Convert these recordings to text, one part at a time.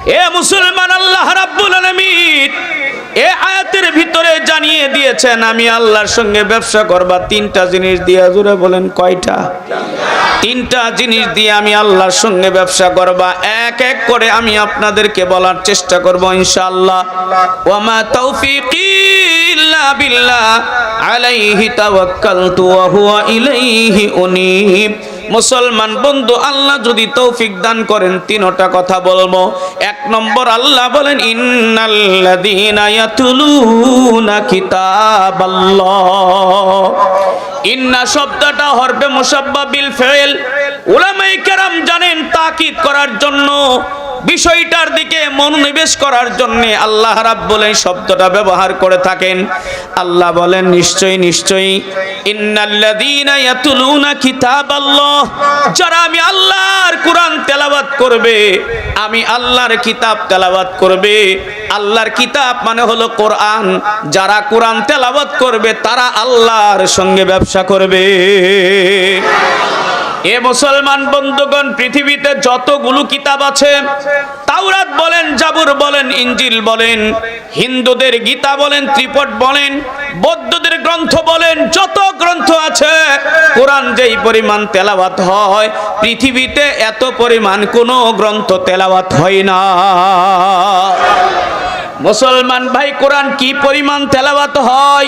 এ মুসলমান, আল্লাহ রাব্বুল আলামিন এই আয়াতের ভিতরে জানিয়ে দিয়েছেন আমি আল্লাহর সঙ্গে ব্যবসা করবা তিনটা জিনিস দিয়ে। জোরে বলেন কয়টা? তিনটা জিনিস দিয়ে আমি আল্লাহর সঙ্গে ব্যবসা করবা। এক এক করে আমি আপনাদেরকে বলার চেষ্টা করব ইনশাআল্লাহ। ওয়ামা তাওফীকি ইল্লা বিল্লাহ আলাইহি তাওয়াক্কালতু ওয়া হুয়া ইলাইহি উনীব। মুসলমান বন্ধু, আল্লাহ যদি তৌফিক দান করেন তিনটা কথা বলবো। এক নম্বর, আল্লাহ বলেন ইন্নাল্লাযীনা ইয়াতলুনা কিতাবাল্লাহ। ইন্না শব্দটা হরফে মুশাব্বাহ বিল ফাইল। উলামায়ে কেরাম জানেন তাকিদ করার জন্য, বিষয়টার দিকে মনোনিবেশ করার জন্য আল্লাহ রাব্বুল এই শব্দটা ব্যবহার করে থাকেন। আল্লাহ বলেন নিশ্চয়ই নিশ্চয়ই ইন্নাল্লাযীনা ইয়াতলুনা কিতাবাল্লাহ, যারা আমি আল্লাহর কোরআন তেলাওয়াত করবে, আমি আল্লাহর কিতাব তেলাওয়াত করবে। আল্লাহর কিতাব মানে হলো কোরআন। যারা কোরআন তেলাওয়াত করবে তারা আল্লাহর সঙ্গে ব্যবসা করবে। এ মুসলমান বন্ধুগণ, পৃথিবীতে যতগুলো কিতাব আছে, তাওরাত বলেন, জাবুর বলেন, ইনজিল বলেন, হিন্দুদের গীতা বলেন, ত্রিপট বলেন, বৌদ্ধদের গ্রন্থ বলেন, যত গ্রন্থ আছে, কোরআন যেই পরিমাণ তেলাওয়াত হয় পৃথিবীতে এত পরিমাণ কোনো গ্রন্থ তেলাওয়াত হয় না। মুসলমান ভাই, কোরআন কি পরিমাণ তেলাওয়াত হয়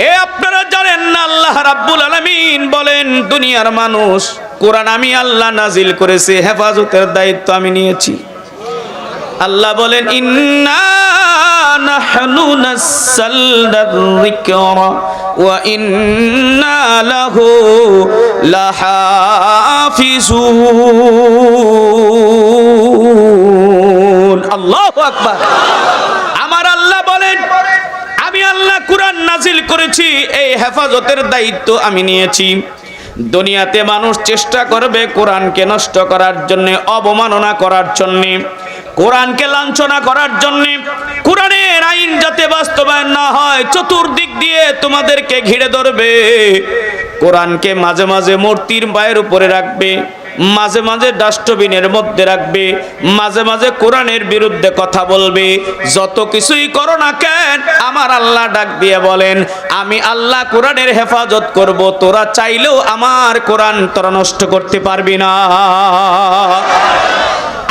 এ আপনারা জানেন না? আল্লাহ রাব্বুল আলামিন বলেন দুনিয়ার মানুষ, কোরআন আমি আল্লাহ নাজিল করেছি, হেফাজতের দায়িত্ব আমি নিয়েছি। আল্লাহ বলেন ইন্না নাহনু নাযালনার যিকরা ওয়া ইন্না লাহু লাহাফিজুন। আল্লাহু আকবার। আমার আল্লাহ বলেন আমি আল্লাহ কোরআন নাজিল করেছি, এই হেফাজতের দায়িত্ব আমি নিয়েছি। দুনিয়াতে মানুষ চেষ্টা করবে কোরআনকে নষ্ট করার জন্য, অবমাননা করার জন্য, কোরআনকে লাঞ্ছনা করার জন্য। কোরআনের আইন যাতে বাস্তবায়ন না হয় চতুর্দিক দিয়ে তোমাদেরকে ঘিরে ধরবে। কোরআনকে মাঝে মাঝে মূর্তির পায়ের উপরে রাখবে, মাঝে মাঝে ডাস্টবিনের মধ্যে রাখবে, মাঝে মাঝে কোরআনের বিরুদ্ধে কথা বলবে। যত কিছুই করো না কেন, আমার আল্লাহ ডাক দিয়ে বলেন আমি আল্লাহ কোরআনের হেফাজত করব। তোরা চাইলেও আমার কোরআন তোরা নষ্ট করতে পারবি না।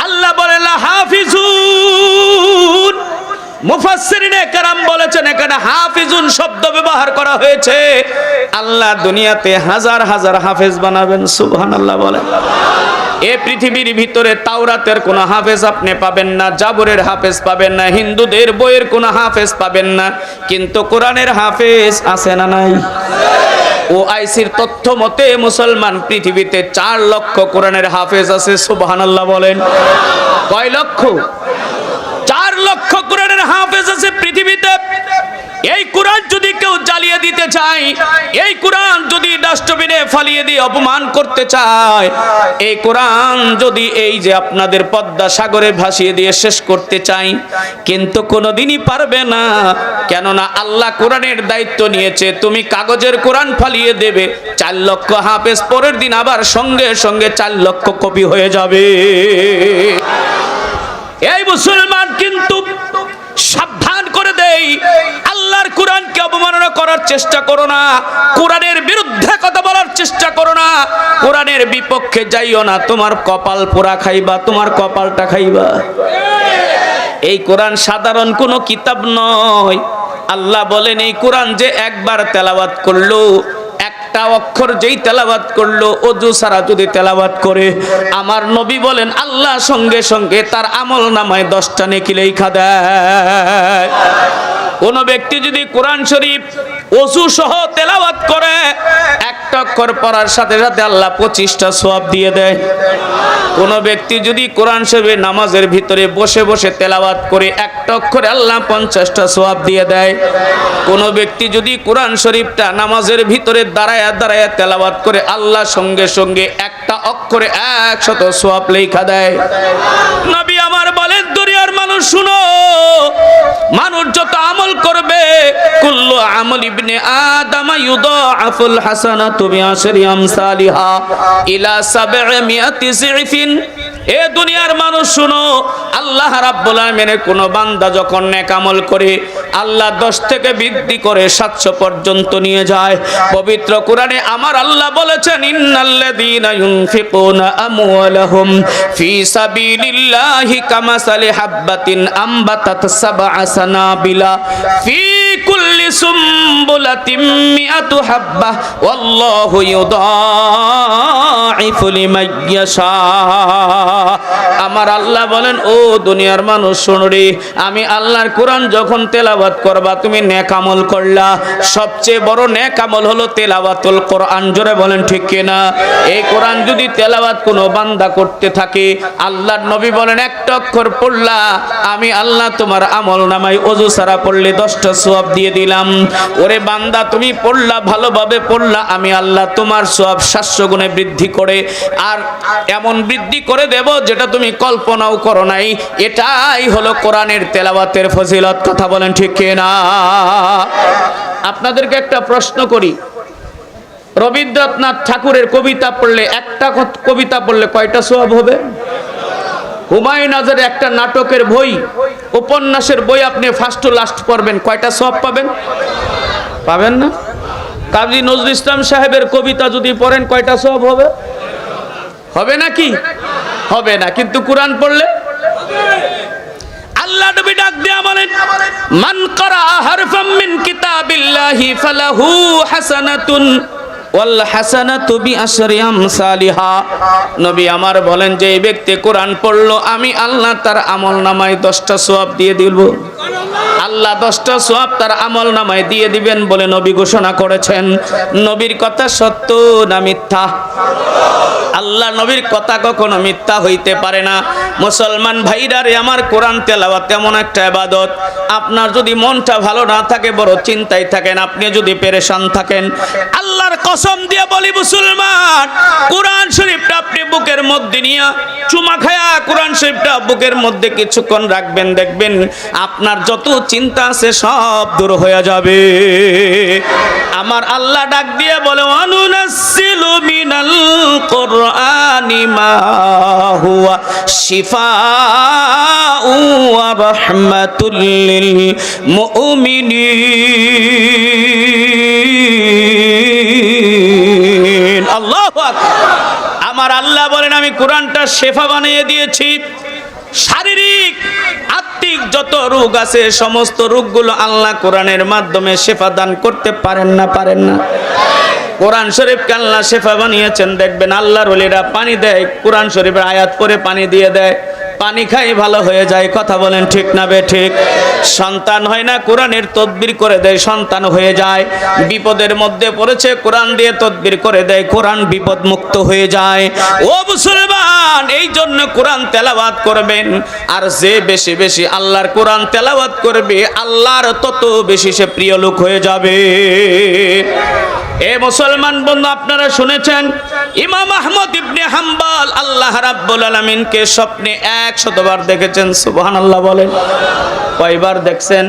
আল্লাহ বলে লাহাফিজুন। মুফাসসিরিনে কেরাম বলেছেন এখানে হাফিজুন শব্দ ব্যবহার করা হয়েছে। আল্লাহ দুনিয়াতে হাজার হাজার হাফেজ বানাবেন। সুবহানাল্লাহ বলেন। এই পৃথিবীর ভিতরে তাওরাতের কোন হাফেজ আপনি পাবেন না, জাবরের হাফেজ পাবেন না, হিন্দুদের বইয়ের কোন হাফেজ পাবেন না, কিন্তু কোরআনের হাফেজ আছে না নাই? ও আইসির তথ্য মতে মুসলমান পৃথিবীতে 4 লক্ষ কোরআনের হাফেজ আছে। সুবহানাল্লাহ বলেন। কয় লক্ষ? 4 লক্ষ কোরআনের হাফেজ আছে পৃথিবীতে। এই কোরআন যদি কেউ জ্বালিয়ে দিতে চায়, এই কোরআন যদি ডাস্টবিনে ফালিয়ে দিয়ে অপমান করতে চায়, এই কোরআন যদি এই যে আপনাদের পদ্মা সাগরে ভাসিয়ে দিয়ে শেষ করতে চায়, কিন্তু কোনোদিনই পারবে না। কেননা আল্লাহ কোরআনের দায়িত্ব নিয়েছে, তুমি কাগজের কোরআন ফালিয়ে দেবে, 4 লক্ষ হাফেজ পরের দিন আবার সঙ্গে সঙ্গে 4 লক্ষ কপি হয়ে যাবে। এই মুসলমান কিন্তু সাবধান করে দেই, আল্লাহর কোরআনকে অবমাননা করার চেষ্টা করো না, কোরআনের বিরুদ্ধে কথা বলার চেষ্টা করো না, কোরআনের বিপক্ষে যাইও না। তোমার কপাল পোড়া খাইবা, তোমার কপালটা খাইবা। এই কোরআন সাধারণ কোনো কিতাব নয়। আল্লাহ বলেন এই কোরআন যে একবার তেলাওয়াত করলো, একটা অক্ষর যেই তেলাওয়াত করলো, ওযু ছাড়া যদি তেলাওয়াত করে, আমার নবী বলেন আল্লাহ সঙ্গে সঙ্গে তার আমল নামায় 10টা নেকি লেখা দেয়। কোন ব্যক্তি যদি কোরআন শরীফ ওযু সহ তেলাওয়াত করে, একটা অক্ষর পড়ার সাথে সাথে আল্লাহ 25টা সওয়াব দিয়ে দেয়। কোন ব্যক্তি যদি কোরআন শরীফের নামাজের ভিতরে বসে বসে তেলাওয়াত করে, একটা অক্ষরে আল্লাহ 50টা সওয়াব দিয়ে দেয়। কোন ব্যক্তি যদি কোরআন শরীফটা নামাজের ভিতরে দাঁড়ায় দাঁড়ায় তেলাওয়াত করে, আল্লাহ সঙ্গে সঙ্গে একটা অক্ষরে 100 সওয়াব লেখা দেয়। নবী আমার বলেন দুনিয়ার মানুষ শুনো, মানুষ যত আমল করবে, কুল্লু আমল ইবনে আদম ইউদাআফুল হাসানাতু বিআশরি আমসালিহা ইলা 700 যিফিন এ দুনিয়ার মানুষ শুনো, আল্লাহ রাব্বুল আলামিনের কোন বান্দা যখন নেক আমল করে আল্লাহ 10 থেকে বৃদ্ধি করে 700 পর্যন্ত নিয়ে যায়। পবিত্র কোরআনে আমার আল্লাহ বলেছেন, ইন্নাল্লাযীনা ইউনফিকুনা আমওয়ালাহুম ফি সাবিলিল্লাহি কামাসালি হাববাতিন আমবাতাত সাবআ সানাবিলা ফি কুল্লি সুমবুলাতিন মিআতু হাব্বাহ ওয়াল্লাহু ইউদাঈফু লিমান ইয়াশা। আমার আল্লাহ বলেন, ও দুনিয়ার মানুষ শোনো রে, আমি আল্লাহর কোরআন যখন তেলাওয়াত করবা, তুমি নেক আমল করলা, সবচেয়ে বড় নেক আমল হলো তেলাওয়াতুল কোরআন। জোরে বলেন ঠিক কিনা? এই কোরআন যদি তেলাওয়াত কোনো বান্দা করতে থাকে, আল্লাহর নবী বলেন, একটা অক্ষর পড়লা, আমি আল্লাহ তোমার আমল নামায় ওযু ছাড়া পড়লে 10টা সওয়াব দিয়ে দিলাম। ওরে বান্দা, তুমি পড়লা, ভালোভাবে পড়লা, আমি আল্লাহ তোমার সওয়াব 700 গুণে বৃদ্ধি করে, আর এমন বৃদ্ধি করে দেব যেটা তুমি কল্পনাও করো নাই। এটাই হলো কোরআনের তেলাওয়াতের ফজিলত। কথা বলেন ঠিক কিনা? আপনাদেরকে একটা প্রশ্ন করি, রবীন্দ্রনাথ ঠাকুরের কবিতা পড়লে, একটা কবিতা পড়লে কয়টা সওয়াব হবে? হুমায়ুন আজাদের একটা নাটকের বই, উপন্যাসের বই আপনি ফার্স্ট টু লাস্ট পড়বেন, কয়টা সওয়াব পাবেন? পাবেন না? কাজী নজরুল ইসলাম সাহেবের কবিতা যদি পড়েন কয়টা সওয়াব হবে? হবে নাকি? হবে না। কিন্তু কোরআন পড়লে আল্লাহ নবী ডাক দিয়া বলেন, মান ক্বারা হারফাম মিন কিতাবিল্লাহি ফালাহু হাসানাতুন ওয়াল হাসানাতু বিআশরি আমসালিহা। নবী আমার বলেন, যে ব্যক্তি কোরআন পড়লো, আমি আল্লাহ তার আমলনামায় 10টা সওয়াব দিয়ে দিব। আল্লাহ 10টা সওয়াব তার আমলনামায় দিয়ে দিবেন বলে নবী ঘোষণা করেছেন। নবীর কথা সত্য না মিথ্যা? আল্লাহ নবীর কথা কখনো মিথ্যা হইতে পারে না। মুসলমান ভাইরা রে আমার, কোরআন তেলাওয়াত এমন একটা ইবাদত, আপনার যদি মনটা ভালো না থাকে, বড় চিন্তায় থাকেন, আপনি যদি পেরেশান থাকেন, আল্লাহর কসম দিয়ে বলি মুসলমান, কোরআন শরীফটা আপনি বুকের মধ্যে নিয়ে চুমা খায়া কোরআন শরীফটা বুকের মধ্যে কিছুক্ষণ রাখবেন, দেখবেন আপনার যত চিন্তা আছে সব দূর হয়ে যাবে। আমার আল্লাহ ডাক দিয়ে বলে, অনুনাসসিলু মিনাল কুরআনি মা হুয়া শিফাউ ওয়া রাহমাতুল লিল মুমিনিন। আল্লাহু আকবার। আমার আল্লাহ বলেন, আমি কোরআনটা শেফা বানিয়ে দিয়েছি। শারীরিক আত্মিক যত রোগ আছে, সমস্ত রোগগুলো আল্লাহ কোরআনের মাধ্যমে শেফা দান করতে পারেন না? পারেন না? কোরআন শরীফকে আল্লাহ শেফা বানিয়েছেন। দেখবেন আল্লাহর ওলিরা পানি দেয়, কোরআন শরীফের আয়াত পড়ে পানি দিয়ে দেয়, পানি খাই ভালো হয়ে যায়। কথা বলেন ঠিক না বে ঠিক? সন্তান হয় না, কোরআনের তদবির করে দেয়, সন্তান হয়ে যায়। বিপদের মধ্যে পড়েছে, কোরআন দিয়ে তদবির করে দেয়, কোরআন বিপদ মুক্ত হয়ে যায়। ও মুসলমান, এই জন্য কোরআন তেলাওয়াত করবেন। আর যে বেশি বেশি আল্লাহর কোরআন তেলাওয়াত করবে, আল্লাহর তত বেশি সে প্রিয় লোক হয়ে যাবে। এ মুসলমান বন্ধু, আপনারা শুনেছেন ইমাম আহমদ ইবনে হাম্বল আল্লাহ রাব্বুল আলামিনকে স্বপ্নে 100 বার দেখেছেন। সুবহানাল্লাহ বলেন। কয়বার দেখছেন?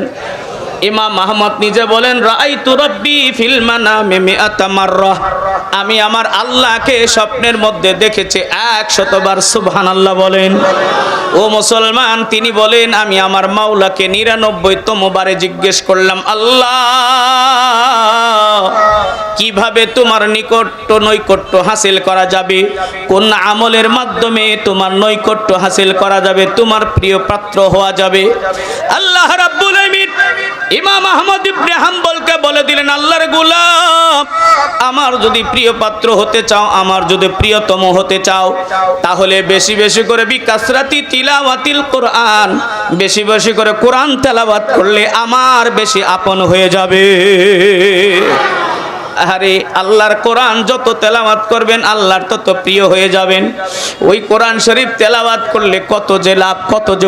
ইমাম আহমদ নিজে বলেন, রাআইতু রাব্বি ফিল মানামি মিআতা মাররা, আমি আমার আল্লাহকে স্বপ্নের মধ্যে দেখেছি 100 বার। সুবহানাল্লাহ বলেন। ও মুসলমান, তিনি বলেন, আমি আমার মাওলাকে 99তম বারে জিজ্ঞেস করলাম, আল্লাহ কিভাবে তোমার নৈকট্য হাসিল করা যাবে? কোন আমলের মাধ্যমে তোমার নৈকট্য হাসিল করা যাবে, তোমার প্রিয় পাত্র হওয়া যাবে? আল্লাহ রাব্বুল আলামিন ইমাম আহমদ ইবনে হাম্বলকে বলে দিলেন, আল্লাহর গোলাম, আমার যদি প্রিয় পাত্র হতে চাও, আমার যদি প্রিয়তম হতে চাও, তাহলে বেশি বেশি করে বিকাসরাতি তিলাওয়াতিল কোরআন, বেশি বেশি করে কোরআন তেলাওয়াত করলে আমার বেশি আপন হয়ে যাবে। আরে আল্লাহর কোরআন যত তেলাওয়াত করবেন, আল্লাহর তত প্রিয় হয়ে যাবেন। ওই কোরআন শরীফ তেলাওয়াত করলে কত যে লাভ, কত যে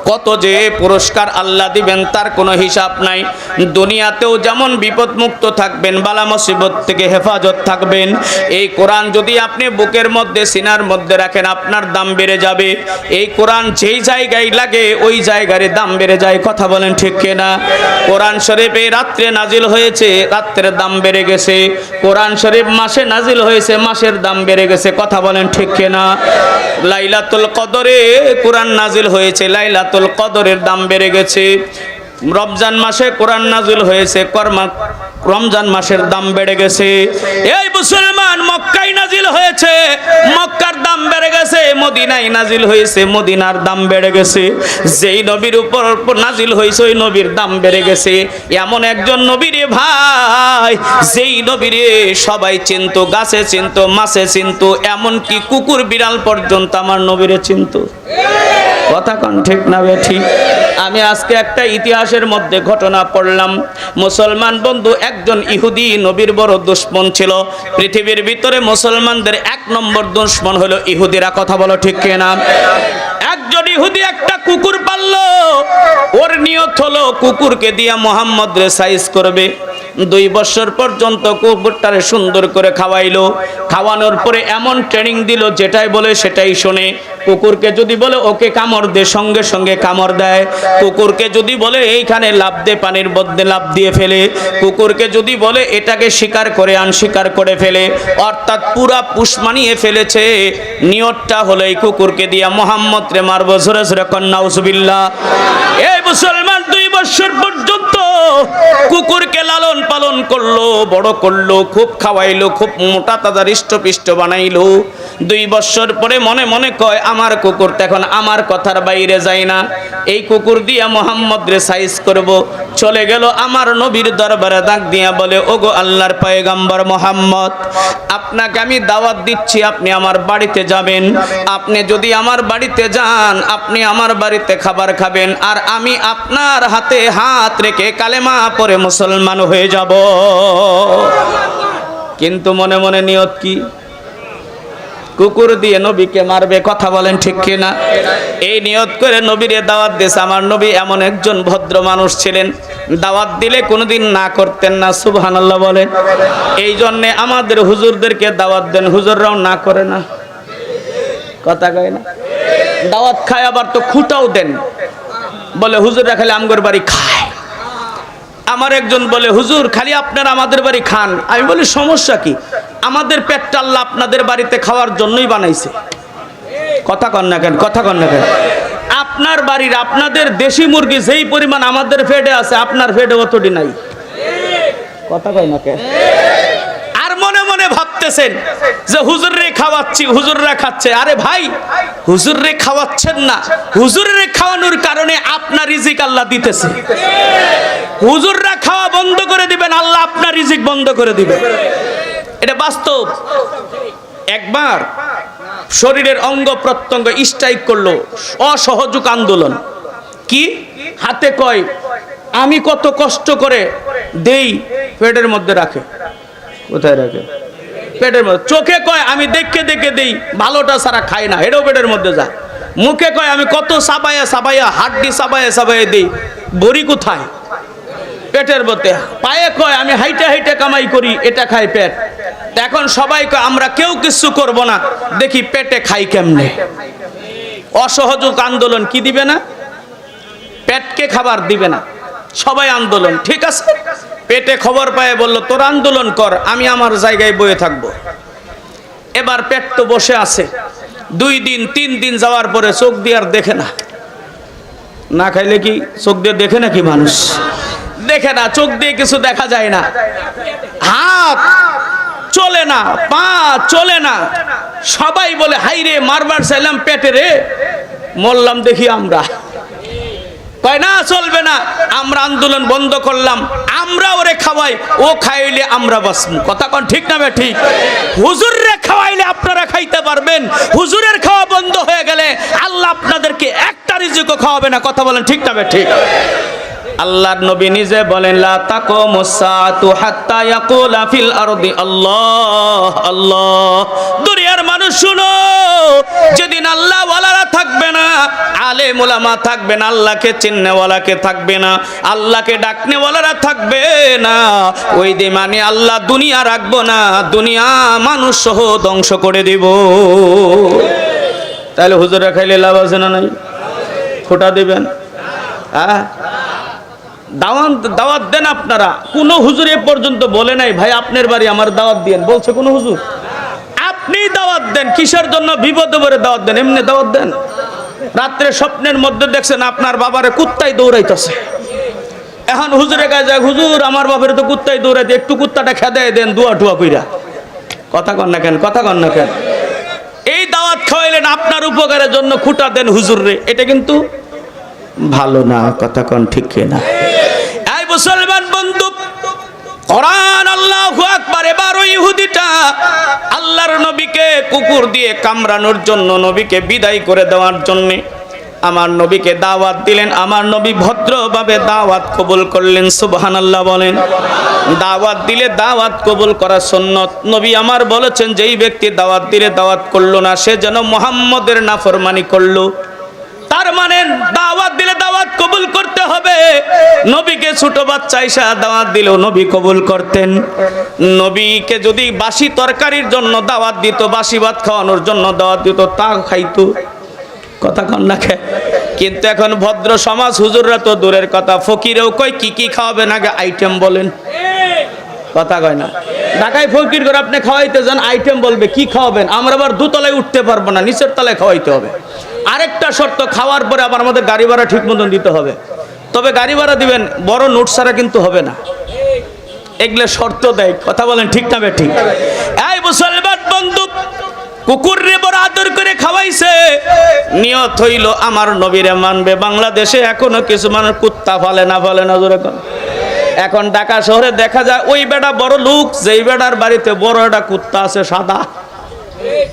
কত যে পুরস্কার আল্লাহ দিবেন তার কোনো হিসাব নাই। দুনিয়াতেও যেমন বিপদ মুক্ত থাকবেন, বালা মুসিবত থেকে হেফাজত থাকবেন। এই কোরআন যদি আপনি বুকের মধ্যে সিনার মধ্যে রাখেন আপনার দাম বেড়ে যাবে। এই কোরআন যেই জায়গায় লাগে ওই জায়গার দাম বেড়ে যায়। কথা বলেন ঠিক কিনা? কোরআন শরীফ এই রাত্রে নাজিল হয়েছে, রাত্রের দাম বেড়ে গেছে। কোরআন শরীফ মাসে নাজিল হয়েছে, মাসের দাম বেড়ে গেছে। কথা বলেন ঠিক কিনা? লাইলাতুল কদরে কোরআন নাজিল হয়েছে, লাইলাতুল কদরের দাম বেড়ে গেছে। রমজান মাসে কোরআন নাজিল হয়েছে, রমজান মাসের দাম বেড়ে গেছে। এই মুসলমান, মক্কায় নাজিল হয়েছে, মক্কার দাম বেড়ে গেছে। মদিনায় নাজিল হয়েছে, মদিনার দাম বেড়ে গেছে। যেই নবীর উপর নাজিল হয়েছে ওই নবীর দাম বেড়ে গেছে। এমন একজন নবী রে ভাই, যেই নবীরে সবাই চিনত, গাছে চিনত, মাছে চিনত, এমনকি কুকুর বিড়াল পর্যন্ত আমার নবীরে চিনত। কথা কোন ঠিক না ঠিক? আমি আজকে একটা ইতিহাসের মধ্যে ঘটনা পড়লাম। মুসলমান বন্ধু, একজন ইহুদি নবীর বড় দুশমন ছিল। পৃথিবীর ভিতরে মুসলমানদের 1 নম্বর দুশমন হলো ইহুদিরা। কথা বলো ঠিক কিনা? একজন ইহুদি একটা কুকুর পাললো। ওর নিয়ত হলো কুকুরকে দিয়া মুহাম্মদ রে সাইজ করবে। 2 বছর পর্যন্ত কুকুরটারে সুন্দর করে খাওয়াইলো। খাওয়ানোর পরে এমন ট্রেনিং দিল, যেটাই বলে সেটাই শোনে। কুকুরকে যদি বলে ওকে কামড় দে, সঙ্গে সঙ্গে কামড় দেয়। কুকুরকে যদি বলে এইখানে লাফ দে, পানির মধ্যে লাফ দিয়ে ফেলে। কুকুরকে যদি বলে এটাকে শিকার করে আন, শিকার করে ফেলে। অর্থাৎ পুরা পুষ মানিয়ে ফেলেছে। নিয়তটা হলো এই কুকুরকে দিয়া মুহাম্মদ রে মারবো। জোরে জোরে কন নাউজুবিল্লাহ। এই মুসলমান 2 বছর পর্যন্ত কুকুরকে লালন পালন করলো, বড় করলো, খুব খাওয়াইলো, খুব মোটা তাজা হৃষ্টপুষ্ট বানাইলো। 2 বছর পরে মনে মনে কয় আমার কুকুরটা এখন আমার কথার বাইরে যায় না, এই কুকুর দিয়া মুহাম্মদ রে সাইজ করব। চলে গেল আমার নবীর দরবারে, ডাক দিয়া বলে, ওগো আল্লাহর পয়গম্বর মুহাম্মদ, আপনাকে আমি দাওয়াত দিচ্ছি, আপনি আমার বাড়িতে যাবেন। আপনি যদি আমার বাড়িতে যান, আপনি আমার বাড়িতে খাবার খাবেন, আর আমি আপনার হাতে হাত রেখে কালেমা পড়ে মুসলমান হয়ে যাব। কিন্তু মনে মনে নিয়ত কি? কুকুর দিয়ে নবীকে মারবে। কথা বলেন ঠিক কিনা? এই নিয়ত করে নবীরে দাওয়াত দিয়েছে। আমার নবী এমন একজন ভদ্র মানুষ ছিলেন, দাওয়াত দিলে কোনোদিন না করতেন না। সুবহানাল্লাহ বলেন। এই জন্যে আমাদের হুজুরদেরকে দাওয়াত দেন, হুজুররাও না করে না। কথা কয় না? দাওয়াত খায়, আবার তো খুঁটাও দেন। বলে হুজুররা খালি আমগর বাড়ি খায়। আমার একজন বলে, হুজুর খালি আপনারা আমাদের বাড়ি খান। আমি বলি সমস্যা কি? আমাদের পেটটা আল্লাহ আপনাদের বাড়িতে খাওয়ার জন্যই বানাইছে। কথা কন না কেন? কথা কন না কেন? আপনার বাড়ির, আপনাদের দেশি মুরগি যেই পরিমাণ আমাদের ফেডে আছে, আপনার ফেডে অতটি নাই। কথা কয় না কেন? আর মনে মনে ভাবতেছেন যে হুজুররে খাওয়াচ্ছি, হুজুররা খাচ্ছে। আরে ভাই, হুজুররে খাওয়াচ্ছেন না, হুজুররে খাওয়ানোর কারণে আপনার রিজিক আল্লাহ দিতেছে। হুজুররা খাওয়া বন্ধ করে দিবেন, আল্লাহ আপনার রিজিক বন্ধ করে দিবে। এটা বাস্তব। একবার শরীরের অঙ্গ প্রত্যঙ্গ স্ট্রাইক করলো, অসহযোগ আন্দোলন। কি? হাতে কয় আমি কত কষ্ট করে দেই, পেটের মধ্যে রাখে। কোথায় রাখে? পেটের মধ্যে। চোখে কয় আমি দেখে দেখে দেই, ভালোটা ছাড়া খাই না, এটাও পেটের মধ্যে যায়। মুখে কয় আমি কত সাবাইয়া সাবাইয়া, হাড্ডি সাবাইয়া সাবাইয়া দেই, বড়ি কোথায়? পেটের মধ্যে। পায়ে কয় আমি হাইটে হাইটে কামাই করি, এটা খাই পেট। এখন সবাই কয় আমরা কেউ কিছু করব না, দেখি পেটে খাই কেমনে। অসহযোগ আন্দোলন। কি দিবে না? পেটকে খাবার দিবে না। সবাই আন্দোলন। ঠিক আছে, পেটে খবর পায় বলল তোর আন্দোলন কর, আমি আমার জায়গায় বয়ে থাকবো। এবার পেট তো বসে আছে। 2 দিন 3 দিন যাওয়ার পরে চোখ দিয়ে আর দেখে না। না খাইলে কি চোখ দিয়ে দেখে নাকি মানুষ? দেখে না, চোখ দিয়ে কিছু দেখা যায় না। হাত চলে না, পা চলে না। সবাই বলে হাই রে, মারবার চাইলাম পেটে রে, মরলাম দেখি আমরা। কয় না চলবে না, আমরা আন্দোলন বন্ধ করলাম, আমরা ওরে খাওয়াই, ও খাইলে আমরা বাঁচবো। কথা কোন ঠিক না ঠিক? হুজুররে খাওয়াইলে আপনারা খাইতে পারবেন, হুজুরের খাওয়া বন্ধ হয়ে গেলে আল্লাহ আপনাদেরকে একটা রিজিকও খাওয়াবে না। কথা বলেন ঠিক না ঠিক? আল্লাহর নবী নিজে বলেন লা তাকুমুস সাআতু হাত্তা ইয়াকুলা ফিল আরদি আল্লাহ আল্লাহ। দুনিয়ার মানুষ শুনো, যেদিন আল্লাহ ওয়ালারা থাকবে না, আলেম ওলামা থাকবে না, আল্লাহকে চিন্নেওয়ালাকে থাকবে না, আল্লাহকে ডাকনেওয়ালারা থাকবে না। ওই দিন মানে আল্লাহ দুনিয়া রাখবো না, দুনিয়া মানুষ সহ ধ্বংস করে দিব। তাহলে হুজুরা খাইলে লাভ আছে না নাই? খোটা দিবেন? হ্যাঁ, দাওয়াত দেন আপনারা। কোন হুজুর এ পর্যন্ত বলে নাই ভাই আপনার বাড়ি আমার দাওয়াত দিয়েন, বলছে কোন হুজুর? আপনি দাওয়াত দেন। কিসের জন্য? বিপদে পড়ে দাওয়াত দেন, এমনি দাওয়াত দেন। রাত্রে স্বপ্নের মধ্যে দেখছেন আপনার বাবারে কুত্তায় দৌড়াইতেছে, এখন হুজুরে কাছে যায়, হুজুর আমার বাবার তো কুত্তায় দৌড়াইতে, একটু কুত্তাটা খেদায় দেন দুয়া টুয়া কইরা। কথা কন না কেন? কথা কন না কেন? এই দাওয়াত খাওয়াইলেন আপনার উপকারের জন্য, খুঁটা দেন হুজুর রে, এটা কিন্তু ভালো না। কথা কন ঠিক না? এই মুসলমান বন্ধু, কোরআন আল্লাহু আকবার। এবার ওই ইহুদিটা আল্লাহর নবীকে কুকুর দিয়ে কামড়ানোর জন্য, নবীকে বিদায় করে দেওয়ার জন্য আমার নবীকে দাওয়াত দিলেন। আমার নবী ভদ্রভাবে দাওয়াত কবুল করলেন। সুবহানাল্লাহ বলেন। দাওয়াত দিলে দাওয়াত কবুল করা সুন্নত। নবী আমার বলেছেন, যেই ব্যক্তি দাওয়াত দিলে দাওয়াত করলো না, সে যেন মুহাম্মদের নাফরমানি করলো। তার মানে দাওয়াত দিলে দাওয়াত কবুল করতে হবে। নবীকে ছোট বাচ্চা ঈসা দাওয়াত দিলেও নবী কবুল করতেন। নবীকে যদি বাসি তরকারির জন্য দাওয়াত দিত, বাসি ভাত খাওয়ানোর জন্য দাওয়াত দিত, তা খাইতো। কথা কন না খে? কিন্তু এখন ভদ্র সমাজ, হুজুররা তো দূরের কথা, ফকিরেও কই কি কি খাওয়াবেন আগে আইটেম বলেন। কথা কয় না? ঢাকায় ফকির করে আপনি খাওয়াইতে যান, আইটেম বলবে কি খাওয়াবেন। আমরা আবার দুতলায় উঠতে পারবো না, নিচের তলায় খাওয়াইতে হবে। আরেকটা শর্ত, খাওয়ার পরে আবার আমাদের গাড়ি ভাড়া ঠিক মতন দিতে হবে। তবে গাড়ি ভাড়া দিবেন, বড় নোট ছাড়া কিন্তু হবে না। এগুলো শর্ত দেয়। কথা বলেন ঠিক না ঠিক? এই মুসলমান বন্ধু, কুকুর রে বড় আদর করে খাওয়াইছে, নিয়ত হইল আমার নবীরে মানবে। বাংলাদেশে এখনো কিছু মানুষ কুত্তা ফালে না, ফালে না জোরে কর। এখন ঢাকা শহরে দেখা যায় ওই বেটা বড় লোক, যেই বেটার বাড়িতে বড় একটা কুত্তা আছে সাদা।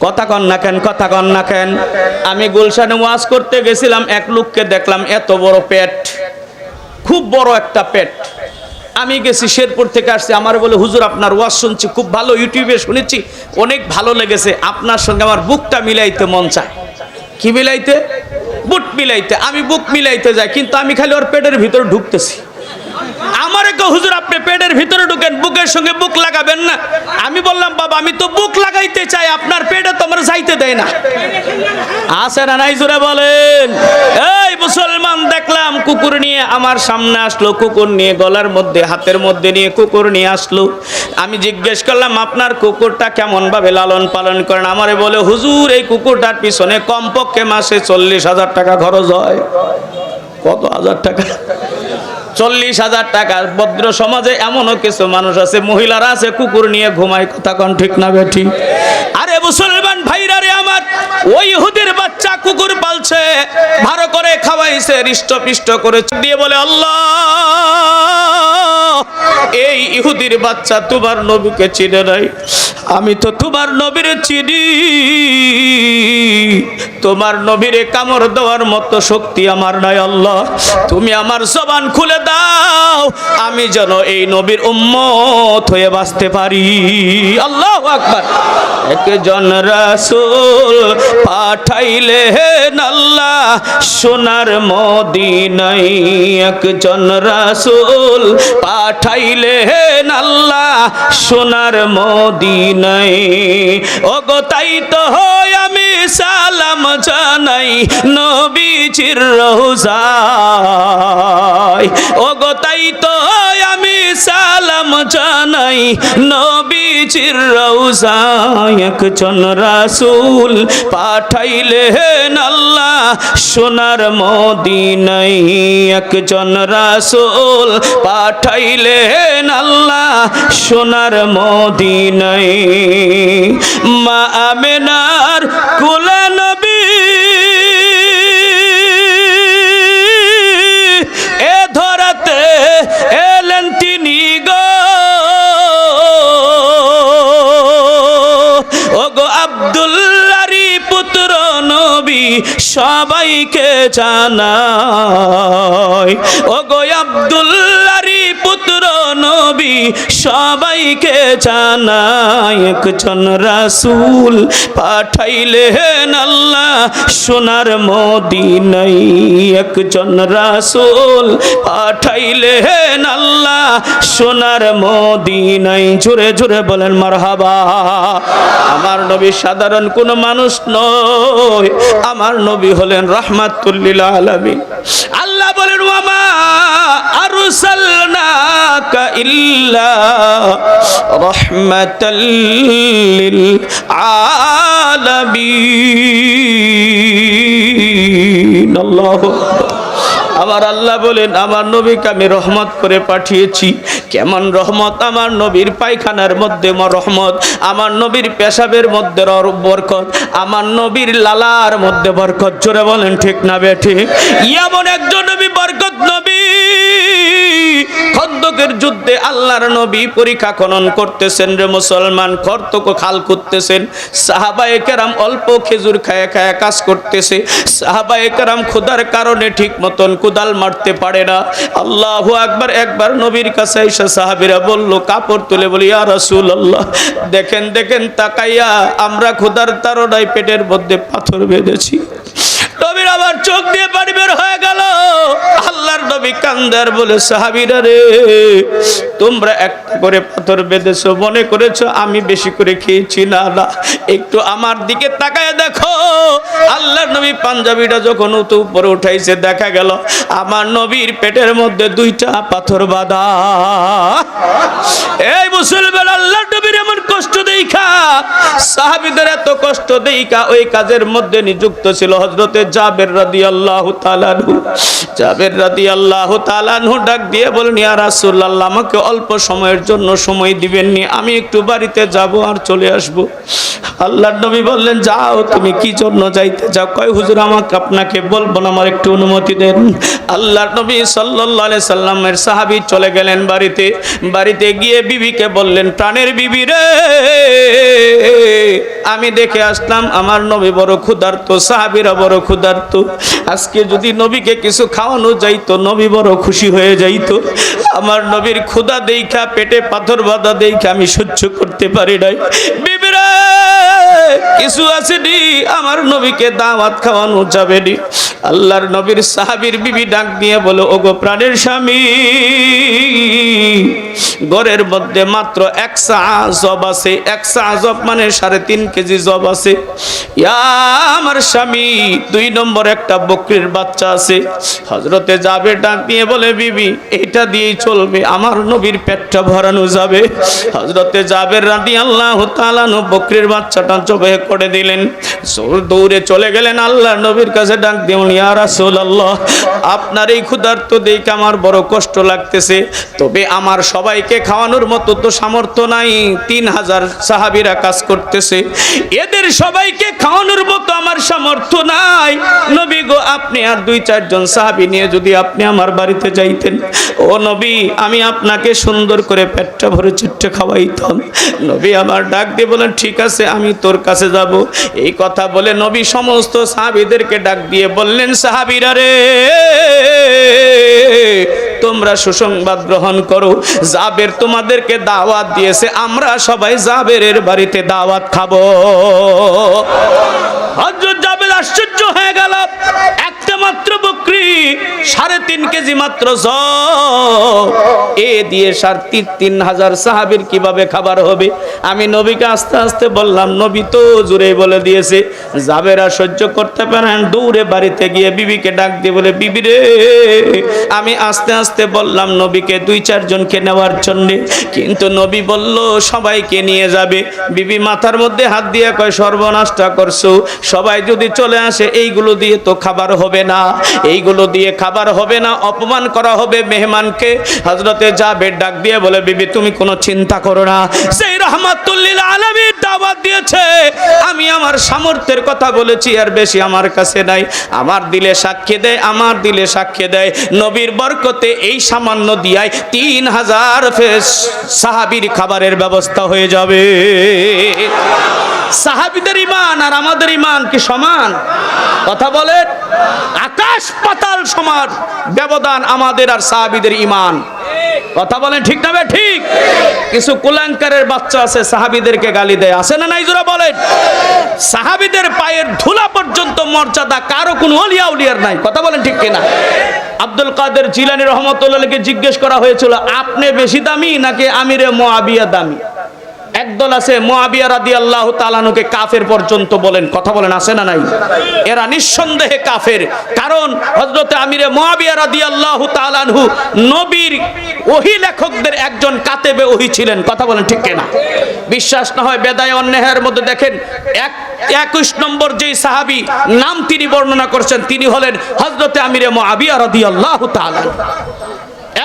কথা কন না কেন? কথা কন না কেন? আমি গুলশানে ওয়াজ করতে গেছিলাম, এক লোককে দেখলাম এত বড় পেট, খুব বড় একটা পেট। আমি গেছি, শেরপুর থেকে আসছি, আমার বলে হুজুর আপনার ওয়াজ শুনছি, খুব ভালো, ইউটিউবে শুনেছি, অনেক ভালো লেগেছে, আপনার সঙ্গে আমার বুকটা মিলাইতে মন চায়। কি মিলাইতে? বুক মিলাইতে। আমি বুক মিলাইতে যাই, কিন্তু আমি খালি ওর পেটের ভিতরে ঢুকতেছি। আমারে কো হুজুর আপনি পেটের ভিতরে ঢুকেন, বুকের সঙ্গে বুক লাগাবেন না। আমি বললাম বাবা আমি তো বুক লাগাইতে চাই, আপনার পেটে তো আমার যাইতে দেয় না। আছে না নাই জোরে বলেন? এই মুসলমান, দেখলাম কুকুর নিয়ে আমার সামনে আসলো, কুকুর নিয়ে গলার মধ্যে হাতের মধ্যে নিয়ে কুকুর নিয়ে আসলো। আমি জিজ্ঞেস করলাম আপনার কুকুরটা কেমন ভাবে লালন পালন করেন? আমারে বলে হুজুর এই কুকুরটার পিছনে কমপক্ষে মাসে 40,000 টাকা খরচ হয়। কত হাজার টাকা? 40,000 টাকা। ভদ্র সমাজে এমনও কিছু মানুষ আছে, মহিলারা আছে, কুকুর নিয়ে ঘুমায়। কথা কন ঠিক না বেঠি? আরে মুসলমান ভাইরা রে আমার, ওই ইহুদির বাচ্চা কুকুর পালছে, ভালো করে খাওয়াইছে, হৃষ্টপিষ্ট করে দিয়ে বলে আল্লাহ এই ইহুদির বাচ্চা তোমার নবীকে চিনে নাই, আমি তো তোমার নবীরে চিনি। তোমার নবীরে কামড় দেওয়ার মতো শক্তি আমার নাই। আল্লাহ তুমি আমার জবান খুলে দাও, আমি যেন এই নবীর উম্মত হয়ে বাঁচতে পারি। আল্লাহু আকবার। একজন রাসূল পাঠাইলেন আল্লাহ সোনার মদিনায়, একজন রাসূল পাঠাইলেন আল্লাহ সোনার মদিনায়। ওগো তাই তো হয় আমি সালাম জানাই নবীজির রওজায়। ওগো তাই তো হয় আমি সালাম জানাই নবীজির রওজায়। একজন রাসূল পাঠাইলেন আল্লাহ সোনার মদিনায়, একজন রাসূল পাঠাইলেন আল্লাহ সোনার মদিনায়। মা আমিনার কোলে নবী এ ধরাতে এলেন তিনি গো। ওগো আব্দুল্লাহর পুত্র নবী সবাইকে জানাই। ওগো আব্দুল্লাহর পুত্র নবী সবাইকে জানায় একজন রাসূল পাঠাইলেন আল্লাহ সোনার মদিনায় একজন রাসূল পাঠাইলেন আল্লাহ সোনার মদিনায় জোরে জোরে বলেন মারহাবা আমার নবী সাধারণ কোন মানুষ নয় আমার নবী হলেন রাহমাতুল লিল আলামিন আল্লাহ বলেন ওয়া মা আরসালনাকা ইল্লা রাহমাতাল লিল আলামিন আল্লাহু আমার আল্লাহ বলেন আমার নবীকে আমি রহমত করে পাঠিয়েছি কেমন রহমত আমার নবীর পায়খানার মধ্যে রহমত আমার নবীর পেশাবের মধ্যে বরকত আমার নবীর লালার মধ্যে বরকত জোরে বলেন ঠিক না বেঠিক এমন একজন নবী বরকত নবী খন্দকের যুদ্ধে আল্লাহর নবী পরীক্ষা খনন করতেছেন রে মুসলমান খরতক খাল করতেছেন সাহাবায়ে কেরাম অল্প খেজুর খায় খায় কাজ করতেছে সাহাবায়ে কেরাম ক্ষুধার কারণে ঠিক মতন কুদাল মারতে পারে না আল্লাহু আকবার একবার নবীর কাছে এসে সাহাবীরা বলল কাপড় তুলে বলি ইয়া রাসূলুল্লাহ দেখেন দেখেন তাকাইয়া আমরা ক্ষুধার তাড়নায় পেটের মধ্যে পাথর বেঁধেছি নবীর আবার চোখ দিয়ে পানি বের হয়ে গেল আল্লাহর নবী কান্দার বলে সাহাবীরা রে তোমরা একটা করে পাথর বেঁধেছো মনে করেছো আমি বেশি করে খেয়েছি না না একটু আমার দিকে তাকায় দেখো আল্লাহর নবী পাঞ্জাবিটা যখন উপরে উঠাইছে দেখা গেল আমার নবীর পেটের মধ্যে দুইটা পাথর বাঁধা এই মুসলমান আল্লাহর নবীর এমন কষ্ট দেখা সাহাবীদের এত কষ্ট দেখা ওই কাজের মধ্যে নিযুক্ত ছিল হযরতে জাবের রাদিয়াল্লাহু তাআলা আনহু জাবের রাদিয়াল্লাহু তাআলা আনহু ডাক দিয়ে বলেন ইয়া রাসূলুল্লাহ আমাকে অল্প সময়ের জন্য সময় দিবেন নি আমি একটু বাড়িতে যাব আর চলে আসব আল্লাহর নবী বললেন যাও তুমি কি জন্য যাইতে যাও কয় হুজুর আমাকে আপনাকে বলবো না আমার একটু অনুমতি দেন আল্লাহর নবী সাল্লাল্লাহু আলাইহি সাল্লামের সাহাবী চলে গেলেন বাড়িতে গিয়ে বিবিকে বললেন প্রাণের বিবি রে আমি দেখে আসলাম আমার নবী বড় ক্ষুধার্ত সাহাবীরা বড় ক্ষুধার্ত আজকে যদি নবীকে কিছু খাওয়ানো যাইতো নবী বড় খুশি হয়ে যাইতো আমার নবীর ক্ষুধা দেইখা পেটে পাথর বাঁধা দেইখা আমি সহ্য করতে পারি নাই বিবিরা কিছু আসেনি আমার নবীকে দাওয়াত খাওয়ানো যাবে নি আল্লাহর নবীর সাহাবীর বিবি ডাক দিয়ে বলো ওগো প্রাণের স্বামী ঘরের মধ্যে মাত্র এক সা জব আছে এক সা জব মানে 3.5 কেজি জব আছে ইয়া আমার স্বামী 2 নম্বর একটা বকরির বাচ্চা আছে হযরতে জাবের ডাক দিয়ে বলে বিবি এটা দিয়েই চলবে আমার নবীর পেটটা ভরানো যাবে হযরতে জাবের রাদিয়াল্লাহু তাআলা বকরির বাচ্চাটা জবাই করে দিলেন দৌড়ে চলে গেলেন আল্লাহর নবীর কাছে ডাক দিয়ে ইয়া রাসূলুল্লাহ আপনার এই ক্ষুধার্ত দেখে আমার বড় কষ্ট লাগতেছে তবে আমার সবাইকে খাওয়ানোর মতো তো সামর্থ্য নাই 3000 সাহাবীরা কাজ করতেছে এদের সবাইকে খাওয়ানোর মতো আমার সামর্থ্য নাই নবী গো আপনি আর 2-4 জন সাহাবী নিয়ে যদি আপনি আমার বাড়িতে যাইতেন ও নবী আমি আপনাকে সুন্দর করে পেটটা ভরে চিট্টে খাওয়াইতাম নবী আমার ডাক দিয়ে বলেন ঠিক আছে আমি তোর কাছে যাব এই কথা বলে নবী সমস্ত সাহাবীদেরকে ডাক দিয়ে বললেন সাহাবীরা রে তোমরা সুসংবাদ গ্রহণ করো জাবের তোমাদেরকে দাওয়াত দিয়েছে আমরা সবাই জাবেরের বাড়িতে দাওয়াত খাবো হযরত জাবের আশ্চর্য হয়ে গেল একটা মাত্র বকরি 3.5 কেজি মাত্র জব এ দিয়ে 3000 সাহাবীর কিভাবে খাবার হবে আমি নবীকে আস্তে আস্তে বললাম নবী তো জোরে বলে দিয়েছে জাবেরা সহ্য করতে পারেন দৌড়ে বাড়িতে গিয়ে বিবিকে ডাক দিয়ে বলে বিবি রে আমি আস্তে আস্তে বললাম নবীকে 2-4 জনকে নেওয়ার জন্য কিন্তু নবী বলল সবাইকে নিয়ে যাবে বিবি মাথার মধ্যে হাত দিয়ে কয় সর্বনাশটা করছো সবাই যদি চলে আসে এইগুলো দিয়ে তো খাবার হবে না এইগুলো দিয়ে খাবার হবে না অপমান করা হবে মেহমানকে হযরতে জাবের ডাক দিয়ে বলে বিবি তুমি কোনো চিন্তা করো না সেই রাহমাতুল লিল আলামিন দাওয়াত দিয়েছে আমি আমার সামর্থ্যের কথা বলেছি আর বেশি আমার কাছে নাই আমার দিলে সাক্ষী দেয় নবীর বরকতে এই সামান্য দিয়াই 3000 সাহাবীর খাবারের ব্যবস্থা হয়ে যাবে সাহাবীদের ঈমান আর আমাদের ঈমান কি সমান কথা বলেন আকাশ পাতাল সমান ব্যবধান আমাদের আর সাহাবীদের ঈমান কথা বলেন ঠিক না ঠিক? কিছু কুলাঙ্কারের বাচ্চা আছে সাহাবীদেরকে গালি দেয়, আছে না নাই জোরা বলেন? সাহাবীদের পায়ের ধুলা পর্যন্ত মর্যাদা কারো কোনো ওলিয়া উলিয়ার নাই, কথা বলেন ঠিক কিনা? আব্দুল কাদের জিলানী রহমতুল্লাহকে জিজ্ঞেস করা হয়েছিল, আপনি বেশি দামি নাকি আমিরে মুআবিয়া দামি? একদল আছে মুআবিয়া রাদিয়াল্লাহু তাআলা আনহুকে কাফের পর্যন্ত বলেন, কথা বলেন আছে না নাই? এরা নিঃসন্দেহে কাফের, কারণ হযরতে আমিরে মুআবিয়া রাদিয়াল্লাহু তাআলা আনহু নবীর ওহী লেখকদের একজন কাতেবে ওহী ছিলেন, কথা বলেন ঠিক কিনা? বিশ্বাস না হয় বেদায়ে ওয়ান নেহার মধ্যে দেখেন 21 নম্বর যেই সাহাবী নাম তিনি বর্ণনা করেছেন তিনি হলেন হযরতে আমিরে মুআবিয়া রাদিয়াল্লাহু তাআলা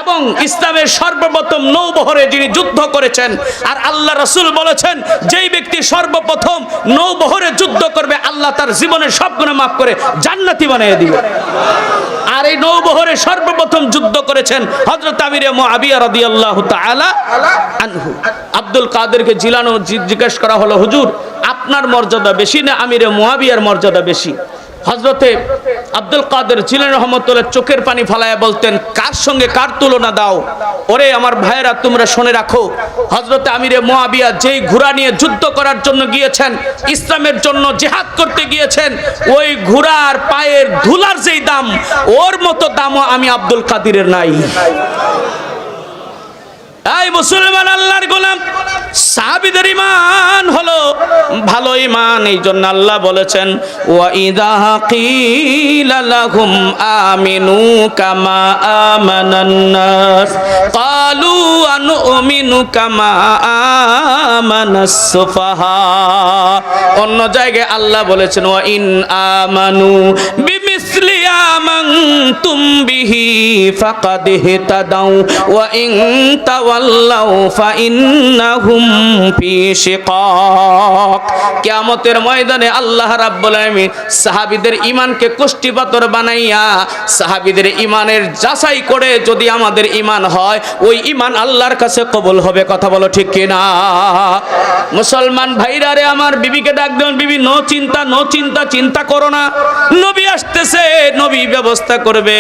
এবং ইসলামের সর্বপ্রথম নৌবহরে যিনি যুদ্ধ করেছেন। আর আল্লাহ রাসূল বলেছেন যেই ব্যক্তি সর্বপ্রথম নৌবহরে যুদ্ধ করবে আল্লাহ তার জীবনের সব গুনাহ মাফ করে জান্নাতি বানিয়ে দিবে। আর এই নৌবহরে সর্বপ্রথম যুদ্ধ করেছেন হযরত আমিরে মুআবিয়া রাদিয়াল্লাহু তাআলা আনহু। আব্দুল কাদেরকে জিলানী জিজ্ঞেস করা হলো, হুজুর আপনার মর্যাদা বেশি না আমিরে মুআবিয়ার মর্যাদা বেশি? হযরতে আব্দুল কাদের জিলানী রহমতুল্লাহ চোখের পানি ফলায়া বলতেন, কার সঙ্গে কার তুলনা দাও? ওরে আমার ভাইরা তোমরা শুনে রাখো, হযরতে আমিরে মুআবিয়া যেই ঘোড়া নিয়ে যুদ্ধ করার জন্য গিয়েছেন, ইসলামের জন্য জিহাদ করতে গিয়েছেন, ওই ঘোড়ার পায়ের ধুলার যেই দাম ওর মতো দামও আমি আব্দুল কাদেরের নাই। এই মুসলমান আল্লাহর গোলাম, সাহাবীদের ঈমান হলো ভালো ঈমান। এই জন্য আল্লাহ বলেছেন ওয়া ইযা কিলা লাহুম আমিনু কামা আমানান নাস ক্বালু আনুমিনু কামা আমানাস সুফাহা। অন্য জায়গায় আল্লাহ বলেছেন ওয়া ইন আমানু বিমিসলি আমানতুম বিহি ফাকাদ ইহতাদাউ ওয়া ইন তাওয়াল্লাউ ফাইন্নাহুম ফি শিকাক। কিয়ামতের ময়দানে আল্লাহ রাব্বুল আলামিন সাহাবীদের ঈমানকে কোষ্ঠী পাথর বানাইয়া সাহাবীদের ঈমানের যাচাই করে যদি আমাদের ঈমান হয় ওই ঈমান আল্লাহর কাছে কবুল হবে, কথা বলো ঠিক কিনা? মুসলমান ভাইরা রে, আমার বিবিকে ডাক দেন, বিবি নো চিন্তা নো চিন্তা, চিন্তা করো না, নবী আসতেছে, নবী ব্যবস্থা করবে।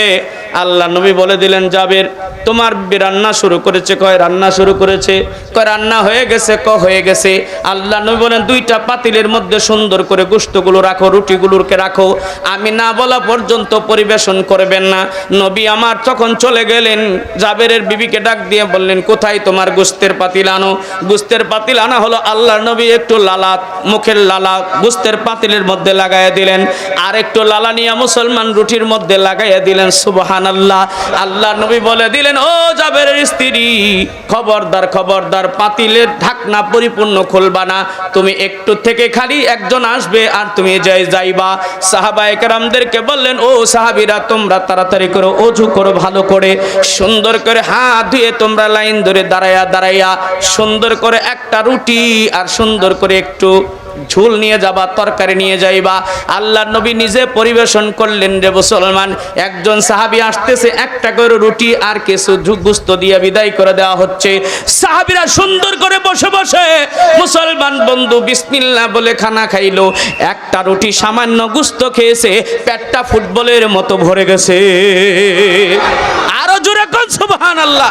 আল্লাহ নবী বলে দিলেন জাবের তোমার রান্না শুরু করেছে? কয় রান্না শুরু করেছে। কয় রান্না হয়ে গেছে? ক হয়ে গেছে। আল্লাহ নবী বলেন দুইটা পাতিলের মধ্যে সুন্দর করে গোশতগুলো রাখো, রুটিগুলোকে রাখো, আমি না বলা পর্যন্ত পরিবেশন করবেন না। নবী আমার তখন চলে গেলেন, জাবেরের বিবিকে ডাক দিয়ে বললেন কোথায় তোমার গোশতের পাতিল আনো। গোশতের পাতিল আনা হলো, আল্লাহর নবী একটু লালা, মুখের লালা গোশতের পাতিলের মধ্যে লাগাইয়া দিলেন, আর একটু লালা নিয়ে মুসলমান রুটির মধ্যে লাগাইয়া দিলেন। সুবহানাল্লাহ। আল্লাহ নবী বলে দিলেন ও জাবেরের স্ত্রী, খবরদার খবরদার, পাতিলের ঢাকনা পরিপূর্ণ খুলবা না, তুমি একটু থেকে খালি একজন আসবে আর তুমি যাইবা। সাহাবায়ে কেরামদেরকে বললেন ও সাহাবীরা তোমরা তাড়াতাড়ি করে ওযু করো, ভালো করে সুন্দর করে হাত ধুয়ে তোমরা লাইন ধরে দাঁড়াইয়া সুন্দর করে একটা রুটি আর সুন্দর করে একটু ঝোল নিয়ে যাবা, তরকারি নিয়ে যাইবা। আল্লাহর নবী নিজে পরিবেশন করলেন রে মুসলমান। একজন সাহাবী আসতেছে, একটা করে রুটি আর কিছু গোশত দিয়ে বিদায় করে দেওয়া হচ্ছে। সাহাবীরা সুন্দর করে বসে বসে মুসলমান বন্ধু বিসমিল্লাহ বলে খানা খাইলো। একটা রুটি সামান্য গোশত খেয়েছে, পেটটা ফুটবলের মতো ভরে গেছে। আরো জোরে কোন সুবহানাল্লাহ।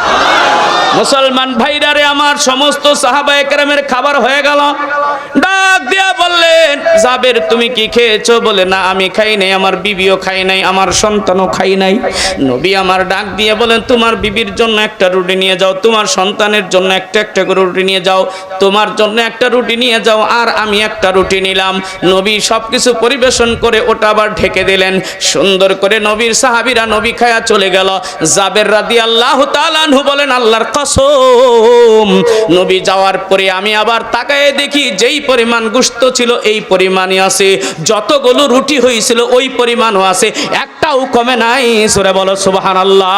মুসলমান ভাইরা রে আমার, সমস্ত সাহাবায়ে কেরামের খাবার হয়ে গেল। ডাক দিয়া বললেন জাবের তুমি কি খেয়েছো? বলে না আমি খাই নাই, আমার বিবিও খাই নাই, আমার সন্তানও খাই নাই। নবী আমার ডাক দিয়ে বলেন তোমার বিবির জন্য একটা রুটি নিয়ে যাও, তোমার সন্তানের জন্য একটা একটা করে রুটি নিয়ে যাও, তোমার জন্য একটা রুটি নিয়ে যাও, আর আমি একটা রুটি নিলাম। নবী সবকিছু পরিবেশন করে ওটা আবার ঢেকে দিলেন সুন্দর করে। নবীর সাহাবীরা নবী খায়া চলে গেল। জাবের রাদিয়াল্লাহু তাআলা আনহু বলেন আল্লাহর কসম, নবী যাওয়ার পরে আমি আবার তাকায়ে দেখি যেই পরিমাণ গোশত ছিল এই পরিমাণই আছে, যতগুলো রুটি হয়েছিল ওই পরিমাণও আছে, একটাও কমে নাই। সূরা বলো সুবহানাল্লাহ।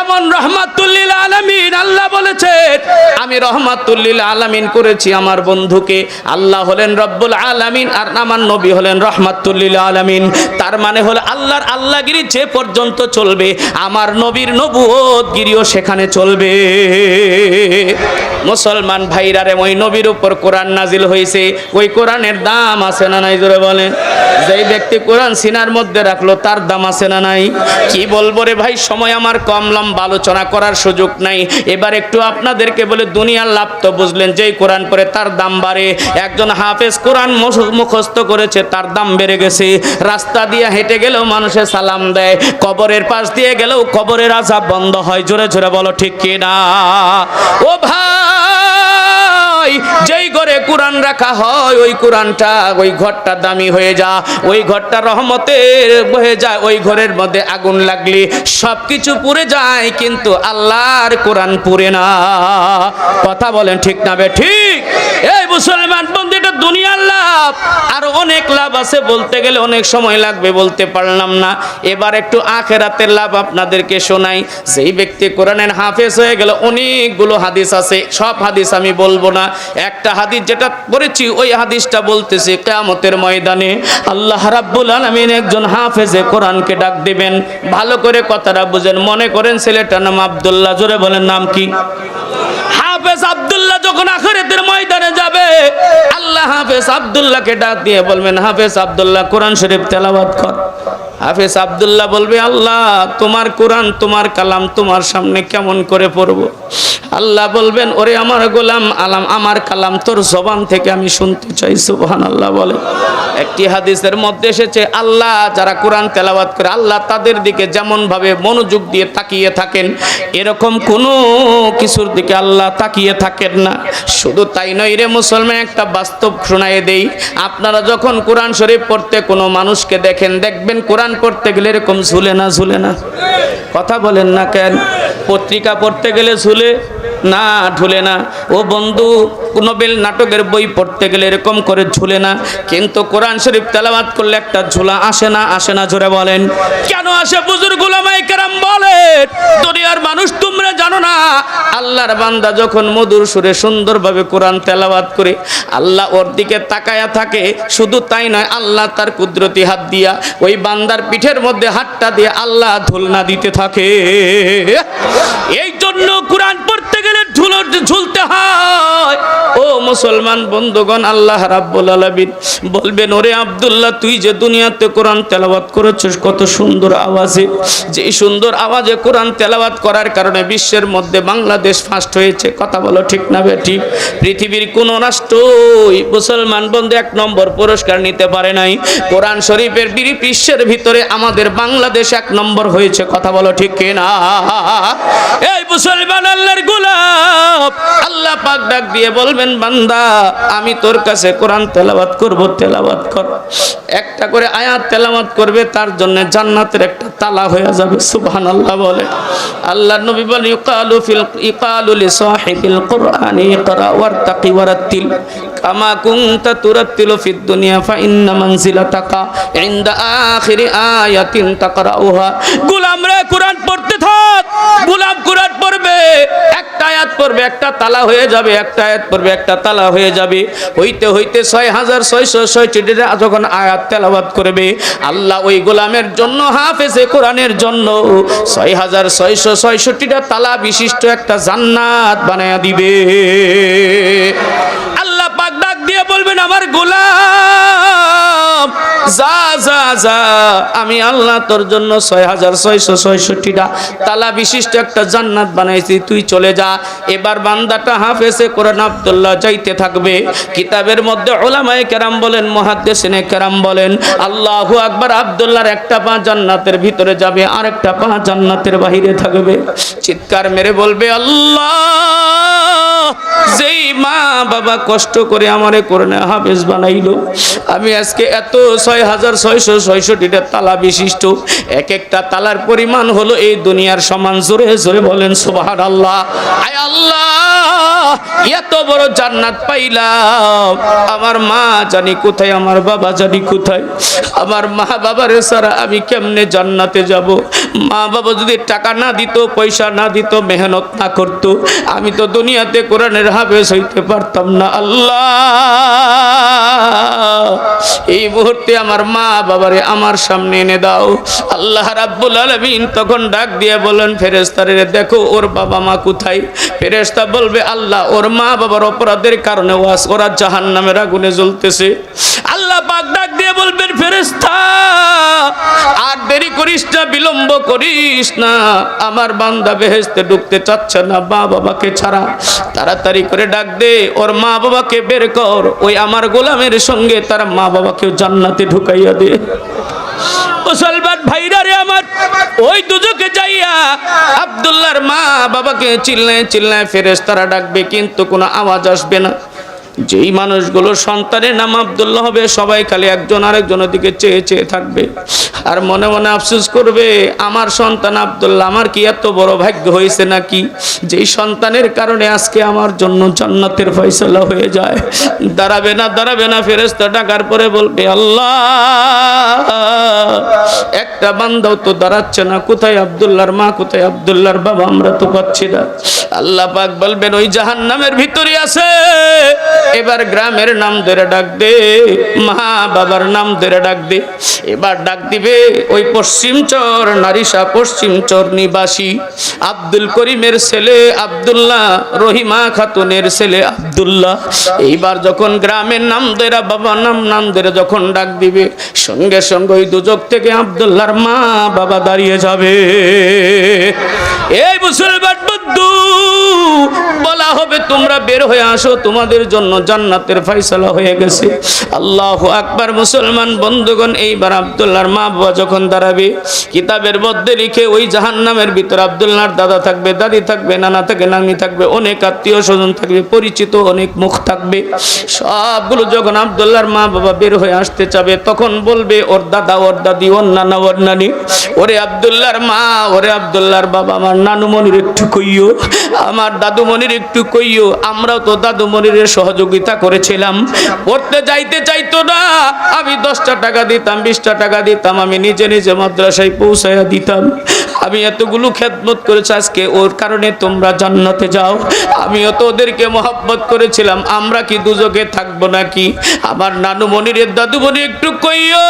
এমন রহমাতুল লিল আলামিন আল্লাহ বলেছেন আমি রহমাতুল লিল আলামিন করেছি আমার বন্ধুকে। আল্লাহ হলেন রব্বুল আলামিন আর আমার নবী হলেন রহমাতুল লিল আলামিন। তার মানে হলো আল্লাহর আল্লাহগিরি যে পর্যন্ত চলবে, আমার নবীর নবীর নবুয়ত গিরিও সেখানে চলবে। মুসলমান ভাইরা রে, ওই নবীর উপর কোরআন নাজিল হয়েছে, ওই কোরআনের দাম আছে না নাই জোরে বলেন? যেই ব্যক্তি কোরআন সিনার মধ্যে রাখলো তার দাম আছে না নাই? কি বলবো রে ভাই, সময় আমার কম, লম্বা আলোচনা করার সুযোগ নাই। এবার একটু আপনাদেরকে বলে দুনিয়ার লাভ তো বুঝলেন, যেই কোরআন পড়ে তার দাম বাড়ে। একজন হাফেজ কোরআন মুখস্থ করেছে, তার দাম বেড়ে গেছে। রাস্তা দিয়ে হেঁটে গেলেও মানুষে সালাম দেয়, কবরের পাশ দিয়ে গেলেও কবরের আযাব বন্ধ হয়। জোরে জোরে বলো ঠিক কি না? ও ভাই, যেই ঘরে কোরআন রাখা হয় ওই কোরআনটা, ওই ঘরটা দামি হয়ে যায়, ওই ঘরটা রহমতের বহে যায়। ওই ঘরের মধ্যে আগুন লাগলে সবকিছু পুড়ে যায়, কিন্তু আল্লাহর কোরআন পুড়ে না। কথা বলেন ঠিক না বে ঠিক? এই মুসলমান বন্ধু, এটা দুনিয়ার লাভ, আর অনেক লাভ আছে, বলতে গেলে অনেক সময় লাগবে, বলতে পারলাম না। এবার একটু আখিরাতের লাভ আপনাদেরকে শোনাই। যেই ব্যক্তি কোরআনের হাফেজ হয়ে গেল, অনেকগুলো হাদিস আছে, সব হাদিস আমি বলবো না। একটা হাদিস যেটা পড়েছি ওই হাদিসটা বলতেছি, কিয়ামতের ময়দানে আল্লাহ রাব্বুল আলামিন একজন হাফেজে কোরআনকে ডাক দিবেন। ভালো করে কথাটা বুঝেন। মনে করেন ছেলেটার নাম আব্দুল্লাহ, জোরে বলেন নাম কি? হাফেজ আব্দুল্লাহ যখন আখিরাতের ময়দানে যাবে, আল্লাহ হাফেজ আব্দুল্লাহকে ডাক দিয়ে বলবেন, হাফেজ আব্দুল্লাহ কোরআন শরীফ তেলাওয়াত কর। হাফেজ আব্দুল্লাহ বলবে, আল্লাহ তোমার কোরআন, তোমার কালাম তোমার সামনে কেমন করে পড়ব? আল্লাহ বলবেন, ওরে আমার গোলাম, আমার কালাম তোর জবান থেকে আমি শুনতে চাই। সুবহানাল্লাহ বলে। একটি হাদিসের মধ্যে এসেছে, আল্লাহ যারা কোরআন তেলাওয়াত করে, আল্লাহ তাদের দিকে যেমন ভাবে মনোযোগ দিয়ে তাকিয়ে থাকেন, এরকম কোনো কিছুর দিকে আল্লাহ তাকিয়ে থাকেন না। শুধু তাই নয় রে মুসলমান, একটা বাস্তব শোনায়ে দেই। আপনারা যখন কোরআন শরীফ পড়তে কোনো মানুষকে দেখেন, দেখবেন কোরআন পড়তে গেলে এরকম ঝুলে না, ঝুলে না? কথা বলেন না কেন? পত্রিকা পড়তে গেলে ঝুলে না, ঝুলে না। ও বন্ধু, নোবেল নাটকের বই পড়তে গেলে এরকম করে ঝুলে না, কিন্তু কোরআন শরীফ তেলাওয়াত করলে একটা ঝুলা আসে না, আসে না? জোরে বলেন কেন আসে? বুজুর্গ উলামায়ে কেরাম বলেন, দুনিয়ার মানুষ তোমরা জানো না, আল্লাহর বান্দা যখন মধুর সুরে সুন্দরভাবে কোরআন তেলাওয়াত করে, আল্লাহ ওর দিকে তাকায়া থাকে। শুধু তাই নয়, আল্লাহ তার কুদরতি হাত দিয়া ওই বান্দার পিঠের মধ্যে হাতটা দিয়ে আল্লাহ ধুলনা দিতে থাকে। এই জন্য কোরআন পড়তে গেলে ঝুলতে হয়। ও মুসলমান বন্ধুগণ, আল্লাহ রাব্বুল আলামিন বলবেন, ওরে আব্দুল্লাহ তুই যে দুনিয়াতে কোরআন তেলাওয়াত করেছিস কত সুন্দর আওয়াজে, যে সুন্দর আওয়াজে কোরআন তেলাওয়াত করার কারণে বিশ্বের মধ্যে বাংলাদেশ ফার্স্ট হয়েছে। কথা বলো ঠিক না বেঠি? পৃথিবীর কোন রাষ্ট্রই মুসলমান বন্ধু 1 নম্বর পুরস্কার নিতে পারে নাই। কোরআন শরীফের বিশ্বের ভিতরে আমাদের বাংলাদেশ 1 নম্বর হয়েছে। কথা বলো ঠিক কিনা? এই মুসলমান আল্লাহর গোলাম, আল্লাহ পাক ডাক দিয়ে বলবেন, বান্দা আমি তোর কাছে কোরআন তেলাওয়াত করব, তেলাওয়াত কর। একটা করে আয়াত তেলাওয়াত করবে, তার জন্য জান্নাতের একটা তালা হয়ে যাবে। সুবহানাল্লাহ বলে। আল্লাহর নবী বলেন, ইকালু লিসাহিবিল কুরআনি ইকরা ওয়ারতাকি ওয়ারাতিল কামা কুনতা তুরাতিলু ফিদ দুনিয়া ফা ইন্না মানজিলাতাকা ইনদা আখিরি আয়াতিন তাকরাউহা। গোলাম রে, কোরআন পড়তে থাক। গোলাম কোরআন পড়বে, একটা আয়াত পড়বে একটা তালা হয়ে যাবে, একটা আয়াত পড়বে একটা তালা হয়ে যাবে। হইতে হইতে 6666টা যখন আয়াত তেলাওয়াত করবে, আল্লাহ ওই গোলামের জন্য, হাফেজে কোরআনের জন্য 6666টা তালা বিশিষ্ট একটা জান্নাত বানায়া দিবে। আল্লাহ পাক ডাক দিয়ে বলবেন, আমার গোলাম যা যা যা, আমি আল্লাহ তোর জন্য 6666টা তালা বিশিষ্ট একটা জান্নাত বানাইছি, তুই চলে যা। এবার বান্দাটা হাফেজে কোরআন আব্দুল্লাহ যাইতে থাকবে। কিতাবের মধ্যে উলামায়ে কেরাম বলেন, মুহাদ্দিসিনে কেরাম বলেন, আল্লাহু আকবার, আব্দুল্লাহর একটা পা জান্নাতের ভিতরে যাবে, আর একটা পা জান্নাতের বাইরে থাকবে। চিৎকার মেরে বলবে, আল্লাহ, যেই মা বাবা কষ্ট করে আমারে কোরআনে হাফেজ বানাইলো, আমি আজকে এত 6666টা তালা বিশিষ্ট, এক একটা তালার পরিমাণ হলো এই দুনিয়ার সমান। জোরে জোরে বলেন সুবহানাল্লাহ। আয় আল্লাহ, এত বড় জান্নাত পাইলাম, আমার মা জানি কোথায়, আমার বাবা জানি কোথায়। আমার মা বাবার ছাড়া আমি কেমনে জান্নাতে যাব? মা বাবা যদি টাকা না দিত, পয়সা না দিত, মেহনত না করত, আমি তো দুনিয়াতে কোরআনের হাফেজ হইতে পারতাম না। আল্লাহ, এই মুহূর্তে আমার মা বাবারে আমার সামনে এনে দাও। আল্লাহ রাব্বুল আলামিন তখন ডাক দিয়ে বলেন, ফেরেশতারে দেখো ওর বাবা মা কোথায়? ফেরেশতা বলবে, আল্লাহ ওর মা বাবার অপরাধের কারণে ওরা জাহান্নামের আগুনে জ্বলতেছে। আল্লাহ পাক ডাক দিয়ে বলবেন, ফেরেশতা আর দেরি করিস না, বিলম্ব করিস না, আমার বান্দা বেহেশতে ঢুকতে চাচ্ছে না মা বাবাকে ছাড়া। তাড়াতাড়ি করে ডাক দে, ওর মা বাবাকে বের কর, ওই আমার গোলামের সঙ্গে তার মা বাবাকেও জান্নাতে ঢুকাইয়া দে। মুসলমান ভাইরা রে আমার, ওই দুজকে যাইয়া আব্দুল্লাহর মা বাবাকে চিল্লায় চিল্লায় ফেরেশতারা ডাকবে, কিন্তু কোনো আওয়াজ আসবে না। যেই মানুষগুলোর সন্তানের নাম আব্দুল্লাহ হবে, সবাই খালি একজন আরেকজনের দিকে চেয়ে চেয়ে থাকবে আর মনে মনে আফসোস করবে, আমার সন্তান আব্দুল্লাহ, আমার কি এত বড় ভাগ্য হয়েছে নাকি যেই সন্তানের কারণে আজকে আমার জন্য জান্নাতের ফয়সালা হয়ে যায়। দাঁড়াবে না, দাঁড়াবে না, ফেরেশতা ডাকার পরে বলবে, আল্লাহ একটা বান্দাও তো দাঁড়াচ্ছে না, কোথায় আব্দুল্লাহর মা, কোথায় আব্দুল্লাহর বাবা, আমরা তো পাচ্ছি না। আল্লাহ পাক বলবেন, ওই জাহান্নামের ভিতরে আছে, এবার গ্রামের নাম ধরে ডাক দে, মা বাবার নাম ধরে ডাক দে। এবার ডাক দিবে ওই পশ্চিম চর নারিশা পশ্চিম চর নিবাসী আব্দুল করিমের ছেলে আব্দুল্লাহ, রহিমা খাতুনের ছেলে আব্দুল্লাহ। এইবার যখন গ্রামের নাম ধরে বাবার নাম ধরে যখন ডাক দিবে, সঙ্গে সঙ্গে ওই দুজক থেকে আব্দুল্লাহর মা বাবা দাঁড়িয়ে যাবে। এই মুসলমান বন্ধু, বলা হবে তোমরা বের হয়ে আসো, তোমাদের জন্য জান্নাতের ফয়সালা হয়ে গেছে। আল্লাহু আকবার। মুসলমান বন্ধুগণ, এইবার আব্দুল্লাহর মা বাবা যখন দাঁড়াবে, কিতাবের মধ্যে লিখে ওই জাহান্নামের ভিতর আব্দুল্লাহর দাদা থাকবে, দাদি থাকবে, নানা থাকবে, নানি থাকবে, অনেক আত্মীয় স্বজন থাকবে, পরিচিত অনেক মুখ থাকবে। সবগুলো যখন আব্দুল্লাহর মা বাবা বের হয়ে আসতে চাবে, তখন বলবে ওর দাদা, ওর দাদি, ওর নানা, ওর নানি, ওরে আব্দুল্লাহর মা, ওরে আব্দুল্লাহর বাবা, আমার নানুমনির একটু কইও, আমার দাদুমনির একটু কইও, আমরাও তো দাদুমনির সহযোগিতা করেছিলাম, পড়তে যাইতে চাইতো না, আমি 10টা টাকা দিতাম, 20টা টাকা দিতাম, আমি নিজে নিজে মাদ্রাসায় পৌঁছায়া দিতাম, আমি এতগুলো খেদমত করেছি, আজকে ওর কারণে তোমরা জান্নাতে যাও, আমিও তো ওদেরকে মহব্বত করেছিলাম, আমরা কি দুজকে থাকবো নাকি? আমার নানুমনির দাদুমনি একটু কইও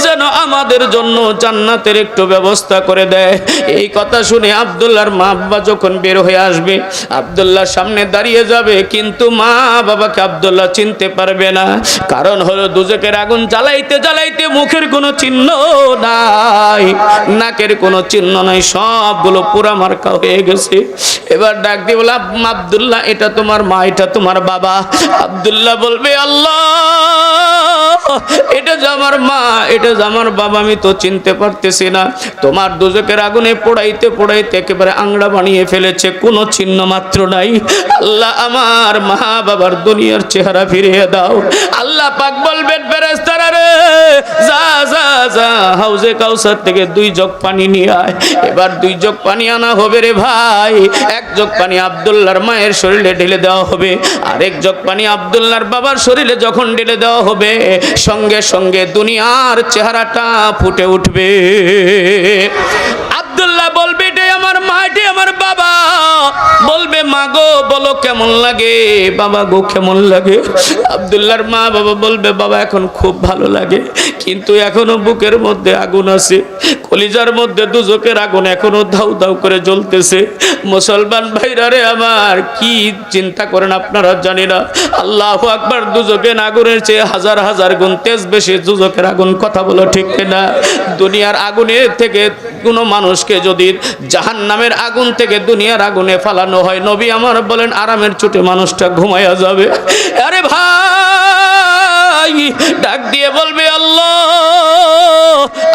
যেন আমাদের জন্য জান্নাতের একটু ব্যবস্থা করে দেয়। এই কথা শুনে আব্দুল্লাহর মা বাবা যখন বের হয়ে আসবে, আব্দুল্লাহর সামনে দাঁড়িয়ে যাবে, কিন্তু মা বাবাকে আব্দুল্লাহ চিনতে পারবে না। কারণ হলো দুজকের আগুন জ্বালাইতে জ্বালাইতে মুখের কোনো চিহ্ন নাই, নাকের কোনো চিহ্ন নাই, সবগুলো পুরা মার্কা হয়ে গেছে। এবার ডাক দিয়ে বলে, আব্দুল্লাহ এটা তোমার মা, এটা তোমার বাবা। আব্দুল্লাহ বলবে, আল্লাহ এটা যে আমার মা, এটা যে আমার বাবা, আমি তো চিনতে পারতেছি না, তোমার দুজকের আগুনে পোড়াইতে পোড়াইতে একেবারে আংড়া বানিয়ে ফেলেছে, কোনো চিহ্ন মাত্র নাই। আল্লাহ আমার মা বাবার দুনিয়ার চেহারা ফিরিয়ে দাও। আল্লাহ পাক বলবেন, ফেরেশতারা রে যা যা যা, হাউজে কাউসার থেকে 2 জগ পানি নিয়ে আয়। এবার 2 জগ পানি আনা হবে রে ভাই, 1 জগ পানি আব্দুল্লাহর মায়ের শরীরে ঢেলে দেওয়া হবে, আর 1 জগ পানি আব্দুল্লাহর বাবার শরীরে যখন ঢেলে দেওয়া হবে, সঙ্গে সঙ্গে দুনিয়ার চেহারাটা ফুটে উঠবে। আব্দুল্লাহ বলবে, এটাই আমার মা, এটাই আমার বাবা। বলবে, মা গো বলো কেমন লাগে, বাবা গো কেমন লাগে? আব্দুল্লাহর মা বাবা বলবে, বাবা এখন খুব ভালো লাগে, কিন্তু এখনো বুকের মধ্যে আগুন আছে, কলিজার মধ্যে দুজকের আগুন এখনো দাউ দাউ করে জ্বলতেছে। মুসলমান ভাইরা রে আমার, কি চিন্তা করেন আপনারা জানি না। আল্লাহু আকবার। দুজকের আগুনের চেয়ে হাজার হাজার গুণ তেজ বেশি দুজকের আগুন, কথা বলো ঠিক না? দুনিয়ার আগুনের থেকে কোনো মানুষকে যদি জাহান্নামের আগুন থেকে দুনিয়ার আগুনে ফালানো হয়, নবী আমার বলেন আরামের চোটে মানুষটা ঘুমায়া যাবে। আরে ভাই ডাক দিয়ে বলবে, আল্লাহ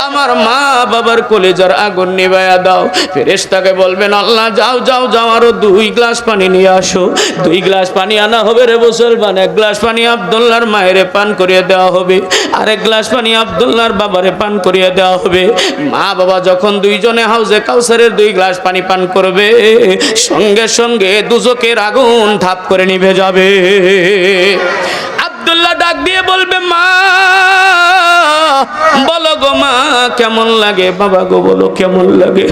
আমার মা বাবার কলেজার আগুন নিভাইয়া দাও। ফেরেশতাকে বলবেন, আল্লাহ যাও যাও যাও, আরো 2 গ্লাস পানি নিয়ে আসো। 2 গ্লাস পানি আনা হবে রে মুসলমান। 1 গ্লাস পানি আব্দুল্লাহর মায়েরে পান করিয়ে দেওয়া হবে, আর 1 গ্লাস পানি আব্দুল্লাহর বাবারে পান করিয়ে দেওয়া হবে। মা বাবা যখন দুইজনে হাউজে কাউসারের 2 গ্লাস পানি পান করবে, সঙ্গে সঙ্গে দুজকের আগুন ধাপ করে নিভে যাবে। আব্দুল্লাহ ডাক দিয়ে বলবে, মা বলো গো মা কেমন লাগে, বাবা গো বলো কেমন লাগে?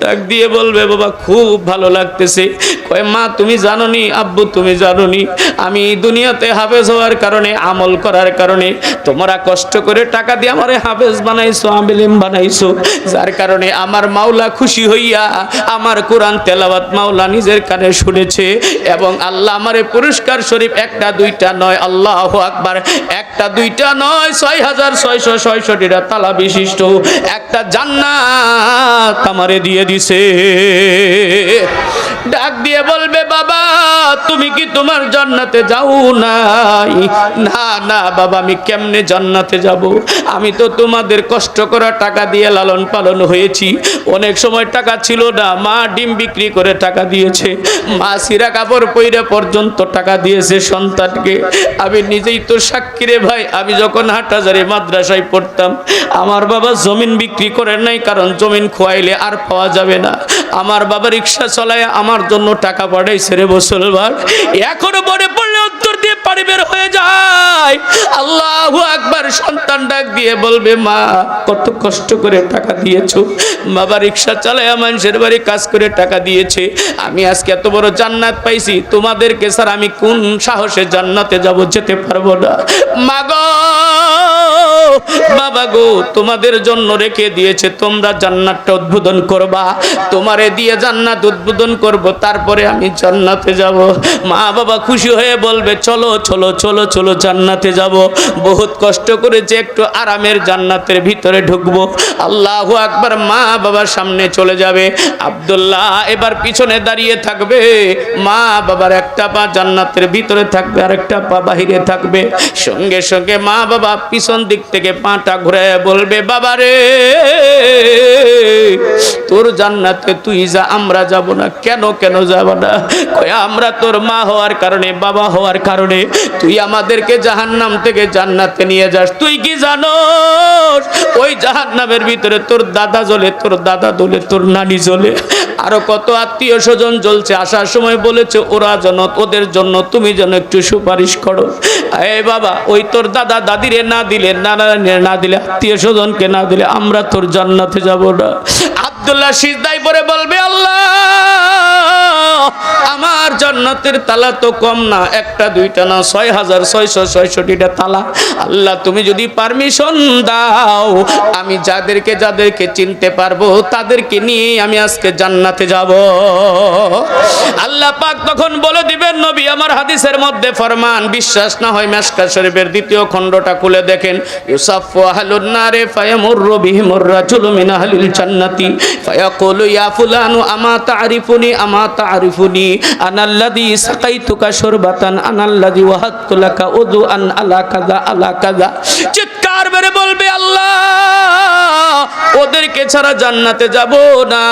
ডাক দিয়ে বলবে, বাবা খুব ভালো লাগতেছে। কয় মা তুমি জানোনি, আব্বু তুমি জানোনি, আমি দুনিয়াতে হাফেজ হওয়ার কারণে, আমল করার কারণে তোমরা কষ্ট করে টাকা দিয়ে আমারে হাফেজ বানাইছো, আলেম বানাইছো, যার কারণে আমার মাওলা খুশি হইয়া আমার কোরআন তেলাওয়াত মাওলা নিজের কানে শুনেছে এবং আল্লাহ আমারে পুরস্কার শরীফ একটা দুইটা নয়, আল্লাহু আকবার, একটা দুইটা নয়, 6666টা তালা বিশিষ্ট একটা জান্নাত আমারে দিয়ে দিছে। ডাক দিয়ে বলবে বাবা তুমি কি তোমার জান্নাতে যাও নাই? না না বাবা, আমি কেমনে জান্নাতে যাব? আমি তো তোমাদের কষ্ট করা টাকা দিয়ে লালন পালন হয়েছি। অনেক সময় টাকা ছিল না, মা ডিম বিক্রি করে টাকা দিয়েছে, মা সিরা কাপড় পইরে পর্যন্ত টাকা দিয়েছে সন্তানকে। আমি নিজেই তো সাক্ষী রে ভাই, আমি যখন হাটহাজারী মাদ্রাসায় পড়তাম আমার বাবা জমিন বিক্রি করেন নাই, কারণ জমিন খোয়াইলে আর পাওয়া যাবে না। আমার বাবা রিক্সা চলায় আমার জন্য টাকা পাঠাইছে রে মুসলমান। এখনো মনে পড়লে উত্তর দিয়ে পানি বের হয়ে যায়। আল্লাহু আকবার। সন্তান ডাক দিয়ে বলবে মা কত কষ্ট করে টাকা দিয়েছো, বাবা রিক্সা চালায় মানুষের বাড়ি কাজ করে টাকা দিয়েছে, আমি আজকে এত বড় জান্নাত পাইছি, তোমাদেরকে স্যার আমি কোন সাহসে জান্নাতে যাব? যেতে পারবো না। মা গো বাবা গো, তোমাদের জন্য রেখে দিয়েছে, তোমরা জান্নাতটা উদ্বোধন করবা, তোমারে দিয়ে জান্নাত উদ্বোধন করব, তারপরে আমি জান্নাতে যাব। মা বাবা খুশি হয়ে বলবে চলো চলো চলো চলো জান্নাতে যাব। বহুত কষ্ট করেছে, একটু আরামের জান্নাতের ভিতরে ঢুকবো। আল্লাহু আকবার। মা বাবার সামনে চলে যাবে, আব্দুল্লাহ এবার পিছনে দাঁড়িয়ে থাকবে। মা বাবার একটা পা জান্নাতের ভিতরে থাকবে আর একটা পা বাহিরে থাকবে। সঙ্গে সঙ্গে মা বাবা পিছন দিক থেকে পাটা ঘুরে বলবে বাবারে তোর জান্নাতে তুই যা, আমরা যাব না। কেন কেন যাব না? কই আমরা তোর মা হওয়ার কারণে, বাবা হওয়ার কারণে তুই আমাদেরকে জাহান্নাম থেকে জান্নাতে নিয়ে যাস। তুই কি জানোস ওই জাহান্নামের ভিতরে তোর দাদা জ্বলে, তোর দাদা জ্বলে, তোর নানি জ্বলে, আরো কত আত্মীয় স্বজন জ্বলছে। আসার সময় বলেছে ওরা যেন, ওদের জন্য তুমি যেন একটু সুপারিশ করো। এই বাবা ওই তোর দাদা দাদিরে না দিলে, নানা না দিলে, আত্মীয় স্বজনকে না দিলে আমরা তোর জান্নাতে যাব না। আব্দুল্লাহ সিজদায় পড়ে বলবে আল্লাহ আমার জান্নাতের তালা তো কম না, একটা দুইটা না, 6666টা তালা। আল্লাহ তুমি যদি পারমিশন দাও আমি যাদেরকে যাদেরকে চিনতে পারবো তাদেরকে নিয়ে আমি আজকে জান্নাতে যাব। আল্লাহ পাক তখন বলে দিবেন নবী আমার হাদিসের মধ্যে ফরমান, বিশ্বাস না হয় মিশকাত শরীফের 2য় খণ্ডটা খুলে দেখেন। ইউসাফু আহলুন নারে ফায়ামুরু বিহিমুর রাজুলু মিন আহলিল জান্নাতি ফায়াকুলু ইয়া ফুলানু আমা তা'রিফুনি আমা তা'রিফুনি আনাল্লাযী সাকাইতুকা শুরবাতান আনাল্লাযী ওয়াহাদতু লাকা উযুআন আলা কাযা আলা কাযা। চিৎকার মেরে বলবে আল্লাহ ওদেরকে ছাড়া জান্নাতে যাব না।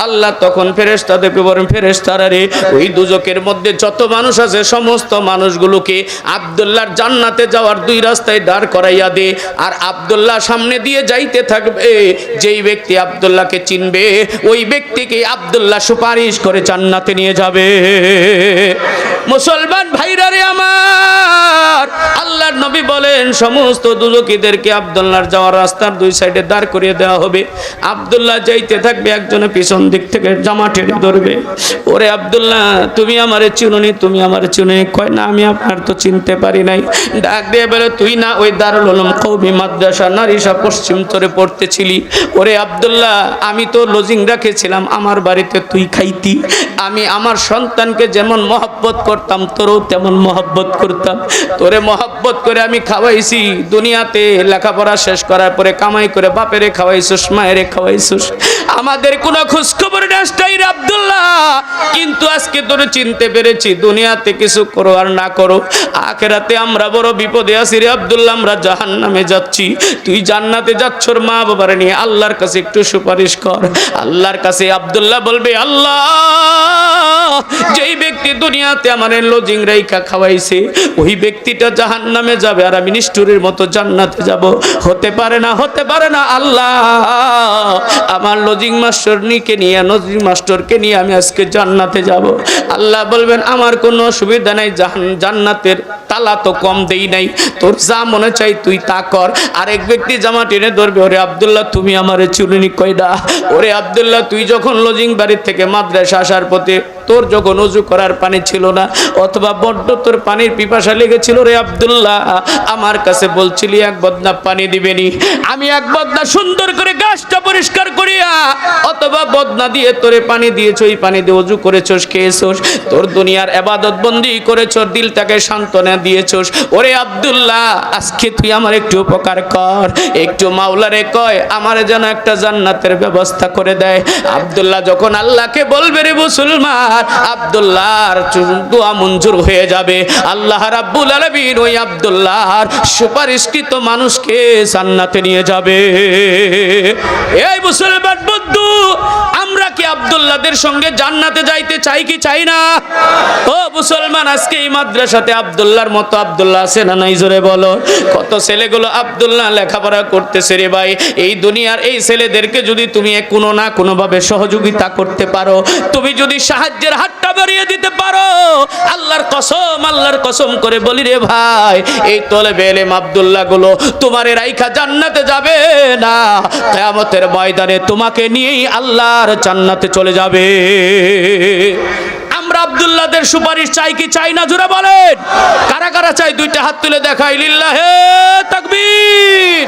আল্লাহ তখন ফেরেশতাদেরকে বলেন ফেরেশতারা রে ওই দুজকের মধ্যে যত মানুষ আছে সমস্ত মানুষগুলোকে আব্দুল্লাহর জান্নাতে যাওয়ার 2 রাস্তায় দাঁড় করাইয়া দে। আর আব্দুল্লাহ সামনে দিয়ে যাইতে থাকবে, যেই ব্যক্তি আব্দুল্লাহকে চিনবে ওই ব্যক্তিকে আব্দুল্লাহ সুপারিশ করে জান্নাতে নিয়ে যাবে। মুসলমান ভাইরা রে আমার, আল্লাহর নবী বলেন সমস্ত দুজকিদেরকে আব্দুল্লাহর যাওয়ার রাস্তার 2 সাইডে দাঁড় করিয়ে দেওয়া হবে। আব্দুল্লাহ যাইতে থাকবে, একজনে পিছন দিক থেকে জামা টেনে ধরবে, ওরে আব্দুল্লাহ তুমি আমারে চিনোনি, তুমি আমারে চিনোনি? কয় না আমি আপনার তো চিনতে পারি নাই। ডাক দিয়ে বলে তুই না ওই দারুল উলুম কওমি মাদ্রাসা নারিশা পশ্চিম তোরে পড়তেছিলি? ওরে আব্দুল্লাহ আমি তো লজিং রাখেছিলাম আমার বাড়িতে, তুই খাইতি। আমি আমার সন্তানকে যেমন মহব্বত করতাম তোরও তেমন মহব্বত করতাম, তোরে মহব্বত করে আমি খাওয়াইছি। দুনিয়াতে লেখাপড়া শেষ করার পরে কামাই করে বাপেরে খাওয়াইছিস, মায়েরে খাওয়াইছিস, আমাদের কোনো খোঁজ খবর নেই রে আব্দুল্লাহ। কিন্তু আজকে তোরে চিনতে পেরেছি, দুনিয়াতে কিছু করো আর না করো আখিরাতে আমরা বড় বিপদে আছি রে আব্দুল্লাহ, আমরা জাহান্নামে যাচ্ছি, তুই জান্নাতে যাচ্ছ। মা বাবার নিয়ে আল্লাহর কাছে একটু সুপারিশ কর। আল্লাহর কাছে আব্দুল্লাহ বলবে আল্লাহ যেই ব্যক্তি দুনিয়াতে আমার লজিং রাইখা খাওয়াইছে ওই ব্যক্তিটা জাহান্নামে যাবে আর আমি নিষ্ঠুরের মতো জান্নাতে যাব। হতে পারে না, হতে পারে না। আল্লাহ আমার লজিং মাস্টারকে নিয়ে আমি আজকে জান্নাতে যাব। আল্লাহ বলবেন আমার কোনো অসুবিধা নাই, জান্নাতের তালা তো কম দেই নাই, তোর যা মনে চাই তুই তা কর। আরেক ব্যক্তি জামা টেনে ধরবে, ওরে আব্দুল্লাহ তুমি আমারে চুলনি কয়ডা, ওরে আব্দুল্লাহ তুই যখন লজিং বাড়ির থেকে মাদ্রাসা আসার পথে তোর যখন ওযু করার পানি ছিল না, অথবা বড্ড তোর পানির পিপাসা লেগেছিল রে আব্দুল্লাহ, আমার কাছে বলছিলি এক বদনা পানি দিবেনি, আমি এক বদনা সুন্দর করে গাছটা পরিষ্কার করিয়া অথবা বদনা দিয়ে তোরে পানি দিয়েছ, ওই পানি দিয়ে ওযু করেছস, খেয়েছস, তোর দুনিয়ার ইবাদত বন্দি করেছস, দিলটাকে সান্ত্বনা দিয়েছস। ওরে আব্দুল্লাহ আজকে তুই আমার একটু উপকার কর, একটু মাওলারে কয় আমারে যেন একটা জান্নাতের ব্যবস্থা করে দেয়। আব্দুল্লাহ যখন আল্লাহকে বলবে রে মুসলমান, আব্দুল্লাহর দোয়া মঞ্জুর হয়ে যাবে। আল্লাহ রাব্বুল আলামিন ওই আব্দুল্লাহর সুপারিশকৃত মানুষকে জান্নাতে নিয়ে যাবে। এই মুসলমান বন্ধু, আমরা কি আব্দুল্লাহদের সঙ্গে জান্নাতে যাইতে চাই কি চাই না? ও মুসলমান, আজকে এই মাদ্রাসাতে আব্দুল্লাহর মতো আব্দুল্লাহ আছে না নাই? জোরে বলো। কত ছেলেগুলো আব্দুল্লাহ লেখাপড়া করতেছে রে ভাই। এই দুনিয়ার এই ছেলেদেরকে যদি তুমি কোনো না কোনো ভাবে সহযোগিতা করতে পারো, তুমি যদি সাহায্যের হাতটা বাড়িয়ে দিতে পারো, আল্লাহর কসম করে বলি রে ভাই, এই তলেবে ইলম আব্দুল্লাহ গুলো তোমারে রাইখা জান্নাতে যাবে না, কিয়ামতের ময়দানে তোমাকে নিয়েই আল্লাহর জান্নাতে চলে যাবে। আমরা আব্দুল্লাহদের সুপারিশ চাই কি চাই না? জোরে বলেন। কারা কারা চাই দুইটা হাত তুলে দেখাই, লিল্লাহে তাকবীর।